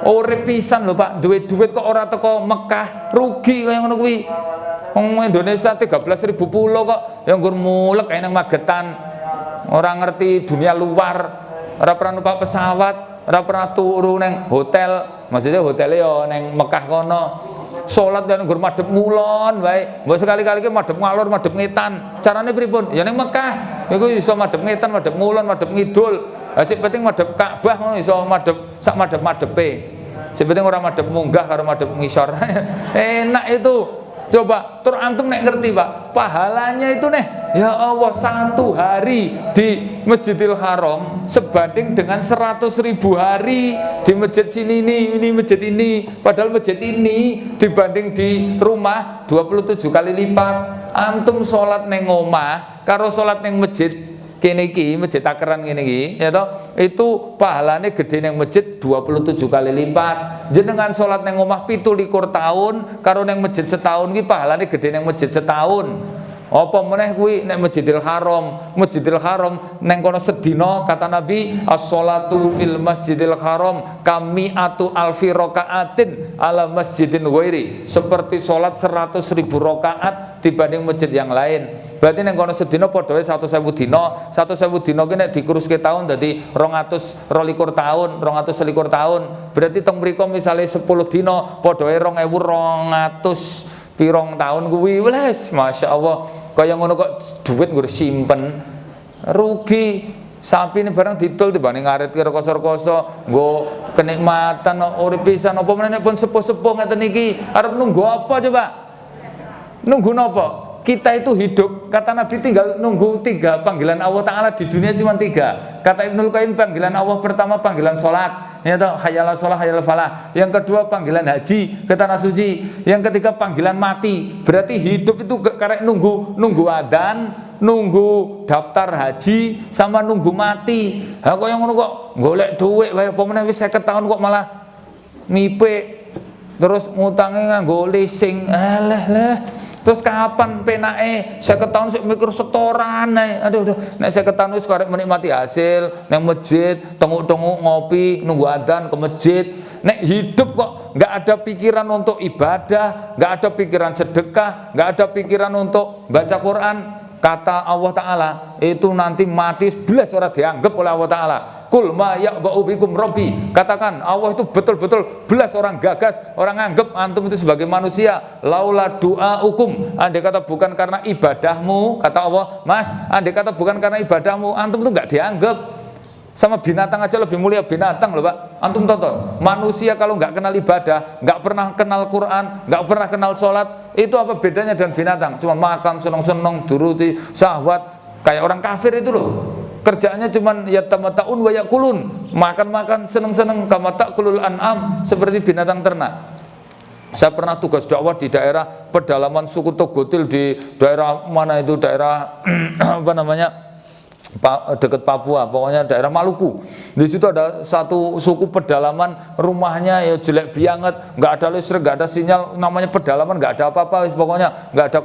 Urip pisan lho Pak, duit-duit kok ora teko Mekah, rugi kaya ngono kuwi. Wong Indonesia 13.000 pulau kok ya nggur mulek kae nang Magetan. Ora ngerti dunia luar, ora pernah numpak pesawat, ora pernah turu nang hotel, maksudnya hotelnya ya nang Mekah kono. Salat ya nggur madhep ngulon wae. Mbok sekali-kali ki madhep ngalor, madhep ngetan. Carane pripun? Ya nang Mekah. Iku iso madhep ngetan, madhep ngulon, madhep ngidul. Sing penting madhep Ka'bah ngono iso madhep sak madhep-madhepe. Sing penting ora madhep munggah karo madhep ngisor. Enak itu. Coba tur antum nek ngerti Pak, pahalanya itu nih ya Allah 1 hari di Masjidil Haram sebanding dengan 100.000 hari di masjid sini ini masjid ini. Padahal masjid ini dibanding di rumah 27 kali lipat. Antum sholat neng omah karo sholat neng masjid kene iki, masjid takeran kene iki ya toh, itu pahalane gede neng masjid 27 kali lipat. Jenengan salat neng omah 17 tahun karo neng masjid setahun iki pahalane gede neng masjid setahun. Apa meneh kuwi nek Masjidil Haram neng kono sedina kata Nabi as-sholatu fil Masjidil Haram kami'atu alfi rakaatin ala masjidin ghairi, seperti salat 100.000 rakaat dibanding masjid yang lain. Berarti neng kono sedina padha wae 100.000 dina. 100.000 dina ki nek dikuruske tahun dadi 221 tahun, 221 tahun. Berarti teng mriko misale 10 dina padha wae 2200 pirong tahun kuwi wes masyaallah. Kaya ngono kok duit nggo simpen rugi. Sapi ini barang didol dibanding ngarit kira koso-koso nggo kenikmatan urip pisan. Apa meneh pun sepuh-sepuh ngeten iki arep nunggu apa coba? Nunggu napa? Kita itu hidup, kata Nabi tinggal nunggu 3 panggilan Allah Ta'ala di dunia cuma 3. Kata Ibnul Qayyim panggilan Allah pertama panggilan sholat, ya toh, hayyala sholat hayyala falah. Yang kedua panggilan haji ke tanah suci. Yang ketiga panggilan mati. Berarti hidup itu karek nunggu adzan, nunggu daftar haji, sama nunggu mati. Ha kok yang ngono kok golek dhuwit wae apa meneh wis 50 tahun kok malah mipik. Terus ngutange nganggo leasing. Alah. Terus kapan penake 50 tahun sik mikir setoran ae. Aduh, nek 50 tahun wis karek menikmati hasil nang masjid, tenguk-tenguk ngopi, nunggu adzan ke masjid. Nek hidup kok nggak ada pikiran untuk ibadah, nggak ada pikiran sedekah, nggak ada pikiran untuk baca Quran, kata Allah Ta'ala, itu nanti mati belas orang dianggap oleh Allah Ta'ala. Kul ma ya'ba'u bikum rabbi, katakan Allah itu betul-betul belas orang gagas, orang anggap antum itu sebagai manusia. Laula du'aukum, andai kata bukan karena ibadahmu, kata Allah, mas, andai kata bukan karena ibadahmu, antum itu nggak dianggap. Sama binatang aja lebih mulia binatang loh Pak. Antum tonton, manusia kalau nggak kenal ibadah, nggak pernah kenal Quran, nggak pernah kenal sholat, itu apa bedanya dengan binatang? Cuma makan, seneng-seneng, turuti syahwat, kayak orang kafir itu loh. Kerjaannya cuman yatamatta'un wa yakulun, makan-makan, seneng-seneng, kama ta'kulul an'am, seperti binatang ternak. Saya pernah tugas dakwah di daerah pedalaman suku Togotil, di daerah mana itu, daerah apa namanya, dekat Papua, pokoknya daerah Maluku. Di situ ada satu suku pedalaman, rumahnya ya jelek banget, nggak ada listrik, nggak ada sinyal, namanya pedalaman, nggak ada apa-apa, pokoknya nggak ada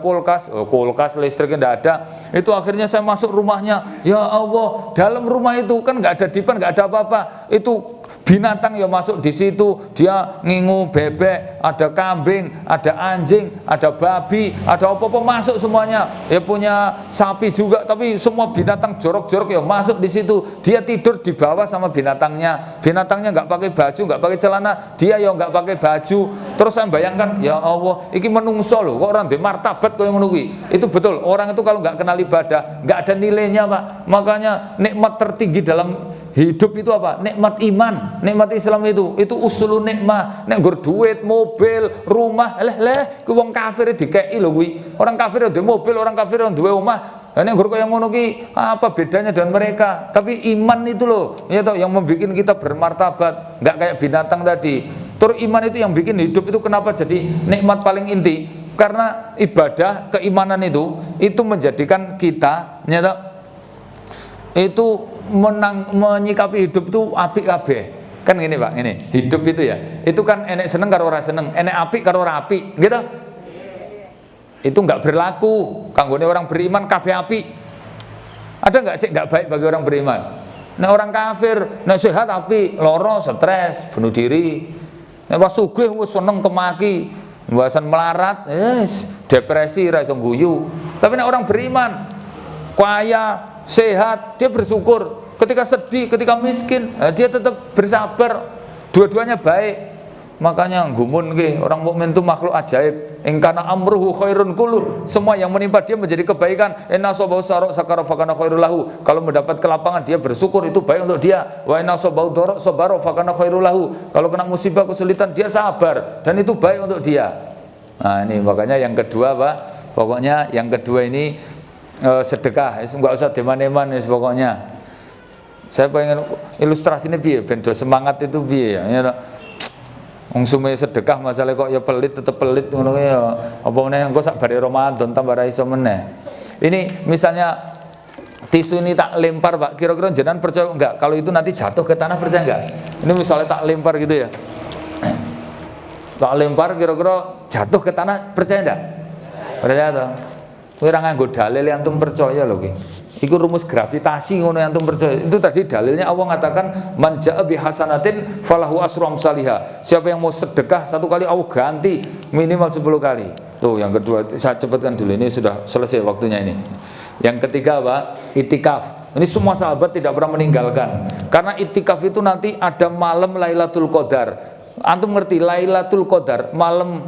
kulkas, listriknya nggak ada. Itu akhirnya saya masuk rumahnya, ya Allah, dalam rumah itu kan nggak ada dipan, nggak ada apa-apa, itu binatang ya masuk di situ, dia ngingu bebek, ada kambing, ada anjing, ada babi, ada apa-apa masuk semuanya. Ya punya sapi juga, tapi semua binatang jorok-jorok ya masuk di situ. Dia tidur di bawah sama binatangnya. Binatangnya nggak pakai baju, nggak pakai celana, dia ya nggak pakai baju. Terus saya bayangkan, ya Allah, iki menungso loh, kok orang di martabat kok yang menunggu. Itu betul, orang itu kalau nggak kenal ibadah, nggak ada nilainya Pak. Makanya nikmat tertinggi dalam hidup itu apa? Nikmat iman, nikmat Islam itu usulun nikmah. Nek nggur duit, mobil, rumah, ku wong kafir dikeki lho kuwi. Orang kafir duwe mobil, orang kafir duwe omah. Lah nek nggur kaya ngono ki apa bedanya dengan mereka? Tapi iman itu loh, ya toh, yang membuat kita bermartabat, enggak kayak binatang tadi. Terus iman itu yang bikin hidup itu kenapa jadi nikmat paling inti? Karena ibadah, keimanan itu menjadikan kita, ya toh, itu menyikapi hidup itu apik kabeh. Kan gini Pak, ini hidup itu ya, itu kan enek seneng karo ora seneng, enek apik karo ora apik, gitu. Itu nggak berlaku kanggone orang beriman kabeh apik. Ada nggak sih nggak baik bagi orang beriman? Nek orang kafir, nek sehat apik, loro stres, bunuh diri. Nek pas sugih wis seneng kemaki, bahasan melarat, depresi, ra iso guyu. Tapi nek orang beriman, kaya, sehat, dia bersyukur. Ketika sedih, ketika miskin, dia tetap bersabar. Dua-duanya baik. Makanya gumun ke, orang mukmin itu makhluk ajaib. Ingkana amruhu khairun kullu. Semua yang menimpa dia menjadi kebaikan. Inna sobahu sarok sakara fakana khairul lahu. Kalau mendapat kelapangan dia bersyukur, itu baik untuk dia. Wa inna sobahu dorok sobaro fakana khairul lahu. Kalau kena musibah kesulitan dia sabar, dan itu baik untuk dia. Nah ini makanya yang kedua Pak, pokoknya yang kedua ini sedekah, nggak usah deman-deman pokoknya. Saya pengen ilustrasi ini piye, bendo semangat itu piye ya. Wong sume sedekah masalah kok ya pelit, tetep pelit ngono ya. Apa meneh engko sak bare Ramadan tambah ra iso meneh. Ini misalnya tisu ini tak lempar Pak, kira-kira jenengan percaya enggak kalau itu nanti jatuh ke tanah, percaya enggak? Ini misalnya tak lempar gitu ya. Tak lempar kira-kira jatuh ke tanah, percaya enggak? Percaya toh? Kowe ora nganggo dalil yang antum percaya lho ki. Iku rumus gravitasi ngono yang antum percaya. Itu tadi dalilnya Allah mengatakan man jaa bi hasanatin falahu asru amsalihha. Siapa yang mau sedekah satu kali Allah ganti minimal 10 kali. Tuh yang kedua, saya cepatkan dulu, ini sudah selesai waktunya ini. Yang ketiga apa? Itikaf. Ini semua sahabat tidak pernah meninggalkan. Karena itikaf itu nanti ada malam Lailatul Qadar. Antum ngerti Lailatul Qadar, malam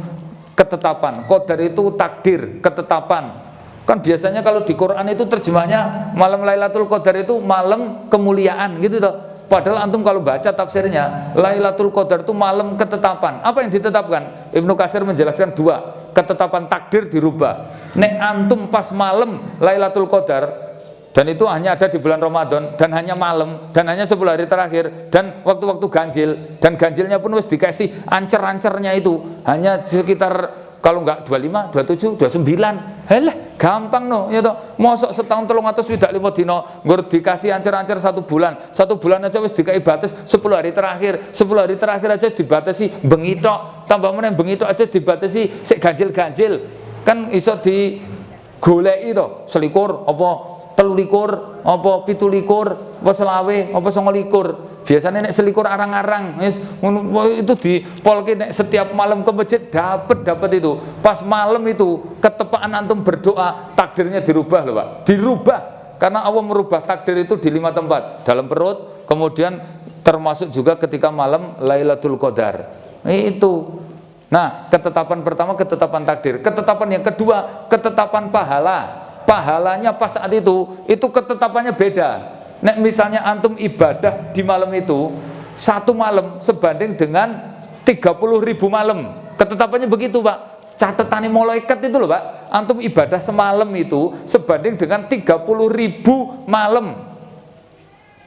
ketetapan. Qadar itu takdir, ketetapan. Kan biasanya kalau di Quran itu terjemahnya malam Lailatul Qadar itu malam kemuliaan gitu toh. Padahal antum kalau baca tafsirnya Lailatul Qadar itu malam ketetapan. Apa yang ditetapkan? Ibnu Katsir menjelaskan dua. Ketetapan takdir dirubah. Nek antum pas malam Lailatul Qadar, dan itu hanya ada di bulan Ramadan, dan hanya malam, dan hanya 10 hari terakhir, dan waktu-waktu ganjil, dan ganjilnya pun wis dikasih ancer-ancernya itu hanya sekitar kalau enggak 25, 27, 29. Halah, gampang no, ya toh. Mosok setahun 365 dina nggur dikasih ancer-ancer 1 bulan. 1 bulan aja wis dikai batas 10 hari terakhir. 10 hari terakhir aja dibatasi bengi tok. Tambah meneh bengi tok aja dibatasi sik ganjil-ganjil. Kan iso digoleki to, selikur apa 23, apa 17, apa 20, apa 29. biasanya nek selikur arang-arang itu dipolke nek setiap malam ke masjid dapat itu. Pas malam itu ketepaan antum berdoa, takdirnya dirubah loh Pak. Dirubah karena Allah merubah takdir itu di 5 tempat. Dalam perut, kemudian termasuk juga ketika malam Lailatul Qadar. Itu. Nah, ketetapan pertama ketetapan takdir. Ketetapan yang kedua ketetapan pahala. Pahalanya pas saat itu ketetapannya beda. Nek misalnya antum ibadah di malam itu 1 malam sebanding dengan 30.000 malam. Ketetapannya begitu Pak. Catatannya malaikat itu loh Pak. Antum ibadah semalam itu sebanding dengan 30.000 malam.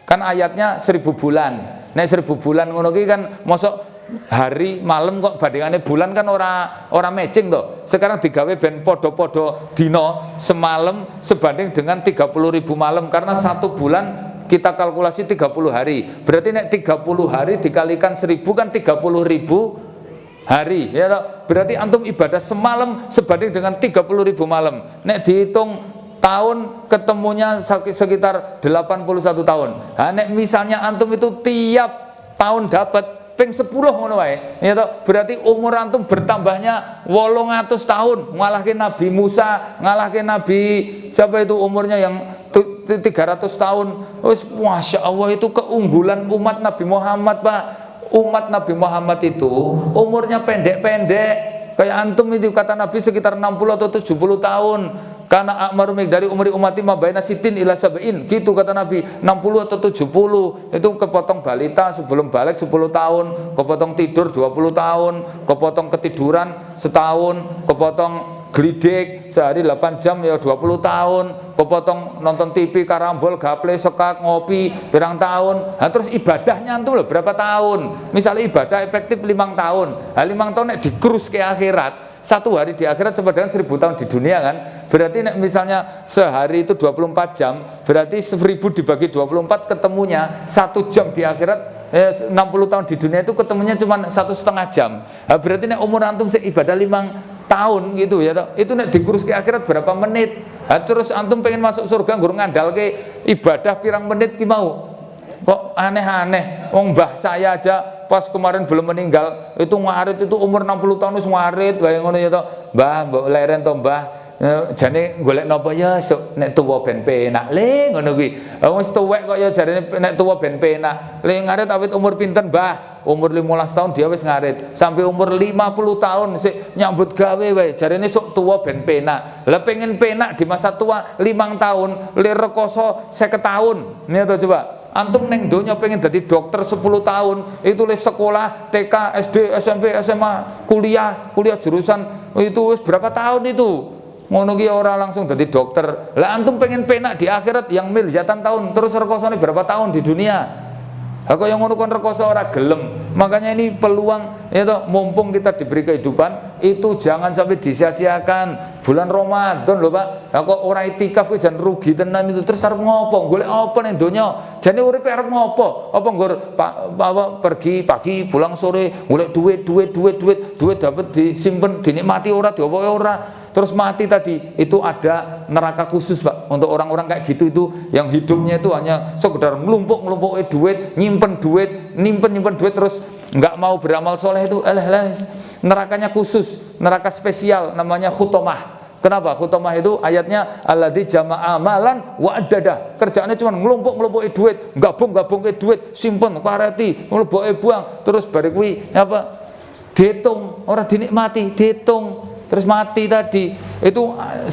Kan ayatnya 1000 bulan. Nek 1000 bulan ngono ki kan mosok hari malam kok bandingannya bulan kan ora matching toh. Sekarang digawe ben podo-podo dino semalam sebanding dengan 30.000 malam karena 1 bulan kita kalkulasi 30 hari. Berarti nek 30 hari dikalikan 1000 kan 30.000 hari ya toh. Berarti antum ibadah semalam sebanding dengan 30.000 malam. Nek dihitung tahun ketemunya sekitar 81 tahun. Nah, nek misalnya antum itu tiap tahun dapat ping 10 ngono wae ya toh. Berarti umur antum bertambahnya 800 tahun. Ngalahke Nabi Musa, ngalahke Nabi siapa itu umurnya yang 300 tahun. Wis Masya Allah itu keunggulan umat Nabi Muhammad Pak. Umat Nabi Muhammad itu umurnya pendek-pendek. Kayak antum itu kata Nabi sekitar 60 atau 70 tahun. Karena a'maru dari umri umati ma baina sitin ila sab'in. Gitu kata Nabi, 60 atau 70. Itu kepotong balita sebelum balik 10 tahun, kepotong tidur 20 tahun, kepotong ketiduran setahun, kepotong glidik sehari 8 jam ya 20 tahun, kepotong nonton TV, karambol, gaple, sekak, ngopi berang tahun. Nah, terus ibadahnya antum loh berapa tahun? Misalnya ibadah efektif 5 tahun. Nah, 5 tahun nek dikrus ke akhirat. 1 hari di akhirat sama dengan 1000 tahun di dunia kan. Berarti nek misalnya sehari itu 24 jam, berarti 1000 dibagi 24 ketemunya 1 jam di akhirat. 60 tahun di dunia itu ketemunya cuma 1,5 jam. Nah, berarti nek umur antum ibadah 5 tahun gitu ya toh. Itu nek dikurus ke akhirat berapa menit. Nah, terus antum pengen masuk surga nggur ngandalke ibadah pirang menit ki mau. Kok aneh-aneh. Wong mbah saya aja pas kemarin belum meninggal itu ngarit itu umur 60 tahun wis ngarit wae ngono ya toh. Mbah, mbok leren to mbah. Jane golek napa ya sok nek tuwa ben penak le ngono kuwi. Wis tuwek kok ya jarene nek tuwa ben penak. Le ngarit awit umur pinten mbah? Umur 15 tahun dia wis ngarit. Sampai umur 50 tahun sik nyambut gawe wae. Jarene sok tuwa ben penak. Lah pengen penak di masa tua 5 tahun, le rekoso 50 tahun. Nih to coba. Antum neng donya pengen jadi dokter 10 tahun, itu les sekolah TK, SD, SMP, SMA, kuliah jurusan itu berapa tahun itu? Ngono ki ora langsung jadi dokter. Lah antum pengen penak di akhirat yang miliatan tahun, terus rekosane berapa tahun di dunia? Aku yang ngono kon rekoso ora gelem. Makanya ini peluang ya toh, mumpung kita diberi kehidupan itu jangan sampai disia-siakan. Bulan Ramadan lho Pak. Lah kok ora itikaf ki jan rugi tenan itu. Terus arep ngopo? Golek apa ning donya? Jane uripe arep ngopo? Apa nggur pergi pagi pulang sore golek duit dapat disimpen dinikmati ora diopo ora. Terus mati tadi itu ada neraka khusus Pak untuk orang-orang kayak gitu itu yang hidupnya itu hanya sekedar ngelumpuk duit, nyimpen duit terus nggak mau beramal soleh itu nerakanya khusus, neraka spesial namanya khutomah. Kenapa? Khutomah itu ayatnya alladzi jama'a amalan wa addadah. Kerjaannya cuma ngelumpuk duit, gabung duit, simpen kareti, ngelumpuke buang, terus bari kuwi apa? Dihitung, ora dinikmati, dihitung. Terus mati tadi, itu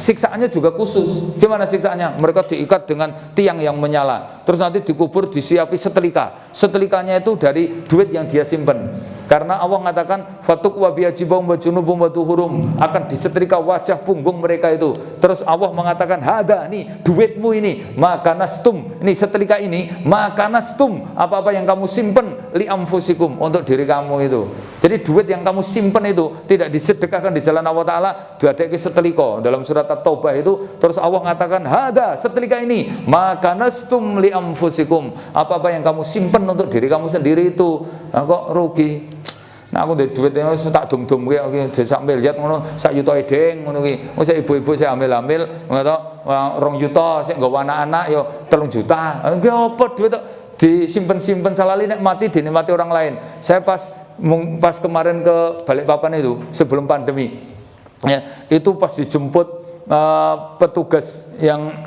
siksaannya juga khusus. Gimana siksaannya? Mereka diikat dengan tiang yang menyala. Terus nanti dikubur, disiapi setelika. Setelikanya itu dari duit yang dia simpen. Karena Allah mengatakan fatuk wa biajibahum wa junubum wa tuhurum, akan disetrika wajah punggung mereka itu. Terus Allah mengatakan hada nih duitmu ini, maka nastum, ini setelika ini, maka nastum, apa-apa yang kamu simpen li anfusikum, untuk diri kamu itu. Jadi duit yang kamu simpen itu tidak disedekahkan di jalan Allah Ta'ala, diadeki setelika. Dalam surat At-Taubah itu terus Allah mengatakan hada setelika ini, maka nastum li anfusikum, apa-apa yang kamu simpen untuk diri kamu sendiri itu. Nah, kok rugi? Nah aku ndek duit tak dum-dum kuwi sak miliar ngono, sak yuta edeng ngono kuwi. Wis ibu-ibu sik hamil-hamil ngono to, 2 juta sik nggawa anak-anak ya 3 juta. Nggih apa duit disimpen salali nek mati dinikmati orang lain. Saya pas kemarin ke Balikpapan itu sebelum pandemi, ya, itu pas dijemput petugas yang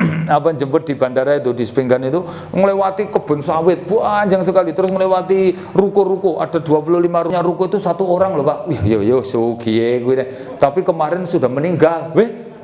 jemput di bandara itu di Spenggan itu, melewati kebun sawit panjang sekali, terus melewati ruko-ruko, ada 25 ruko itu satu orang loh Pak. Wih, yo sugiye gue deh. Tapi kemarin sudah meninggal,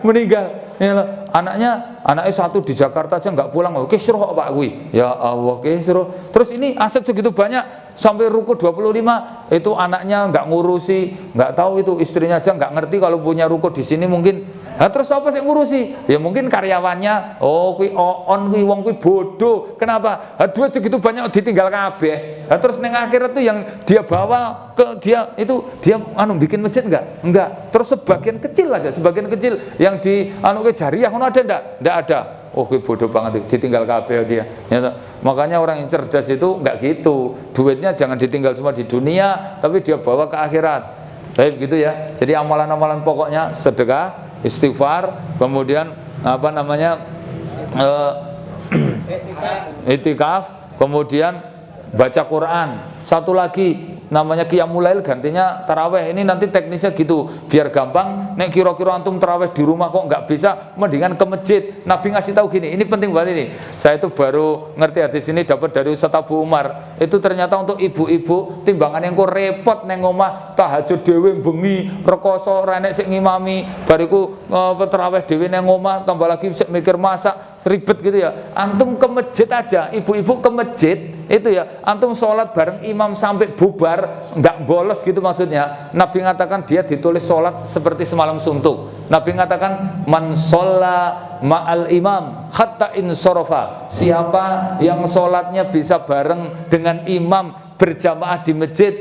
meninggal. Ya, anaknya satu di Jakarta aja nggak pulang, oke suruh Pak gue. Ya Allah, oke suruh. Terus ini aset segitu banyak sampai ruko 25, itu anaknya nggak ngurusi, nggak tahu itu istrinya aja nggak ngerti kalau punya ruko di sini mungkin. Nah, terus apa sih ngurusi? Ya mungkin karyawannya. Oh, kui on kui wong kui bodoh. Kenapa? Duit segitu banyak ditinggal kabeh. Nah, terus neng akhirat tuh yang dia bawa ke dia itu dia bikin masjid enggak. Terus sebagian kecil yang di ke jariah ada enggak ada. Oh, kui bodoh banget ditinggal kabeh dia. Ya, makanya orang yang cerdas itu enggak gitu. Duitnya jangan ditinggal semua di dunia, tapi dia bawa ke akhirat. Baik gitu ya. Jadi amalan-amalan pokoknya sedekah, istighfar, kemudian itikaf, kemudian baca Quran. Satu lagi namanya qiyamul lail, gantinya taraweh. Ini nanti teknisnya gitu biar gampang. Nek kira-kira antum taraweh di rumah kok nggak bisa, mendingan ke masjid. Nabi ngasih tahu gini, ini penting banget ini. Saya itu baru ngerti hadis ini dapat dari Ustaz Abu Umar. Itu ternyata untuk ibu-ibu timbangan yang kok repot neng omah tahajud dhewe bengi rekoso ra nek sik ngimami, bariku taraweh dhewe neng omah tambah lagi sik mikir masak, ribet gitu ya. Antum ke masjid aja, ibu-ibu ke masjid itu ya, antum sholat bareng imam sampai bubar, nggak bolos gitu maksudnya. Nabi mengatakan dia ditulis sholat seperti semalam suntuk. Nabi mengatakan man sholla ma'al imam hatta insorofa. Siapa yang sholatnya bisa bareng dengan imam berjamaah di masjid,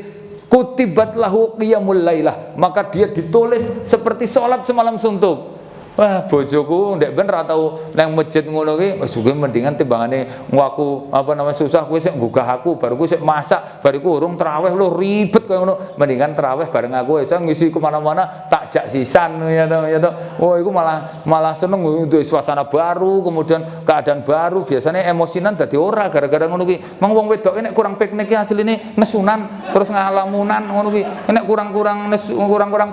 kutibat lahu qiyamul lailah, maka dia ditulis seperti sholat semalam suntuk. Wah, bojoku ndek ben ra tau nang masjid ngono ki, wis kuwi mendingan timbangane ngaku susah kuwi sik nggugah aku, baru kuwi sik masak, bariku urung traweh lho ribet kaya ngono. Mendingan traweh bareng aku wis ngisi kemana-mana tak jak sisan ya to. Oh, iku malah seneng untuk suasana baru, kemudian keadaan baru. Biasanya emosinan dadi ora gara-gara ngono ki. Mang wong wedok nek kurang piknik ki asline nesunan, terus ngalamunan ngono ki. Nek kurang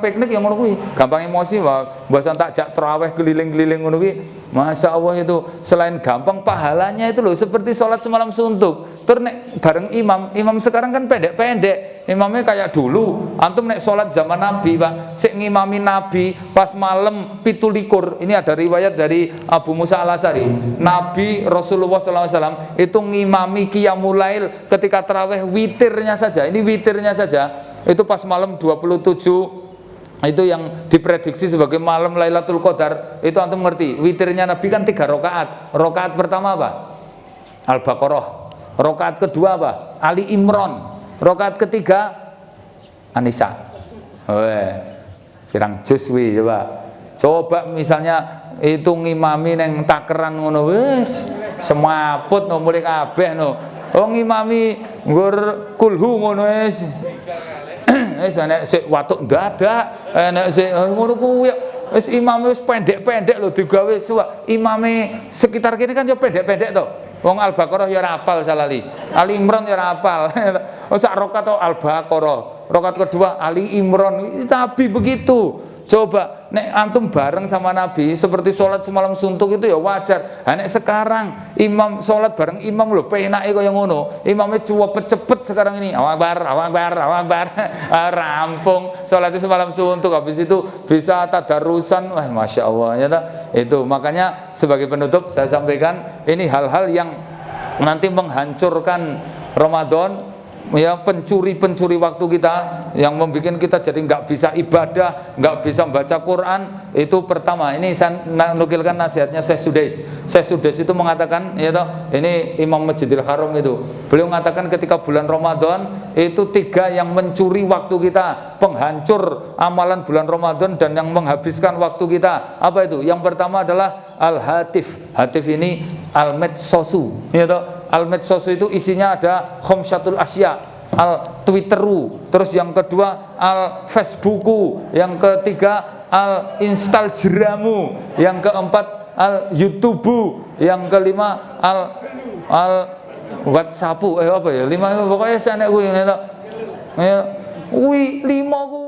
piknik ya ngono kuwi, gampang emosi. Bahasan tak jak traweh keliling-keliling ngono ki, Masya Allah itu selain gampang pahalanya itu loh seperti sholat semalam suntuk. Terus nek bareng imam sekarang kan pendek-pendek, imamnya kayak dulu. Antum nek sholat zaman Nabi Pak, sik ngimami Nabi pas malam 17. Ini ada riwayat dari Abu Musa Al-Asy'ari. Nabi Rasulullah SAW itu ngimami qiyamul lail ketika taraweh witirnya saja. Ini witirnya saja. Itu pas malam 27. Itu yang diprediksi sebagai malam Lailatul Qadar. Itu antum ngerti, witirnya Nabi kan 3 rakaat. Rakaat pertama apa? Al-Baqarah. Rakaat kedua apa? Ali Imran. Rakaat ketiga An-Nisa. Pirang juz wi coba misalnya itu ngimami neng takeran ngono wis semaput no mulai kabeh no. Oh ngimami nggur kulhu ngono wis. Nek sik watuk dadak, nek sik ngono kuwi wis imame wis pendek-pendek lho digawe suwak. Imame sekitar kene kan ya pendek-pendek to. Wong Al-Baqarah ya ora hafal salali. Ali Imran ya ora hafal. Sak rakaat Al-Baqarah, rakaat kedua Ali Imran. Nabi begitu. Coba nek antum bareng sama Nabi seperti sholat semalam suntuk itu ya wajar. Nek sekarang imam sholat bareng imam lho penake kaya ngono. Imamnya cepet sekarang ini. Allahu Akbar. Rampung sholat semalam suntuk, habis itu bisa tadarusan. Wah, Masya Allah ya ta? Itu makanya sebagai penutup saya sampaikan ini hal-hal yang nanti menghancurkan Ramadan. Ya, pencuri waktu kita, yang membuat kita jadi nggak bisa ibadah, nggak bisa baca Quran. Itu pertama. Ini saya nukilkan nasihatnya Syekh Sudais. Syekh Sudais itu mengatakan, ya toh, ini Imam Masjidil Haram itu. Beliau mengatakan ketika bulan Ramadan itu 3 yang mencuri waktu kita, penghancur amalan bulan Ramadan dan yang menghabiskan waktu kita. Apa itu? Yang pertama adalah al-hatif. Hatif ini al-medsosu, ya toh. Al-medsos itu isinya ada khamsatul asya, al-twitteru, terus yang kedua al-facebooku, yang ketiga al-instalgramu, yang keempat al-youtubu, yang kelima WhatsApp apa ya? 5 pokoknya saya nek kuwi ngene tok. Ya, kuwi 5 kuwi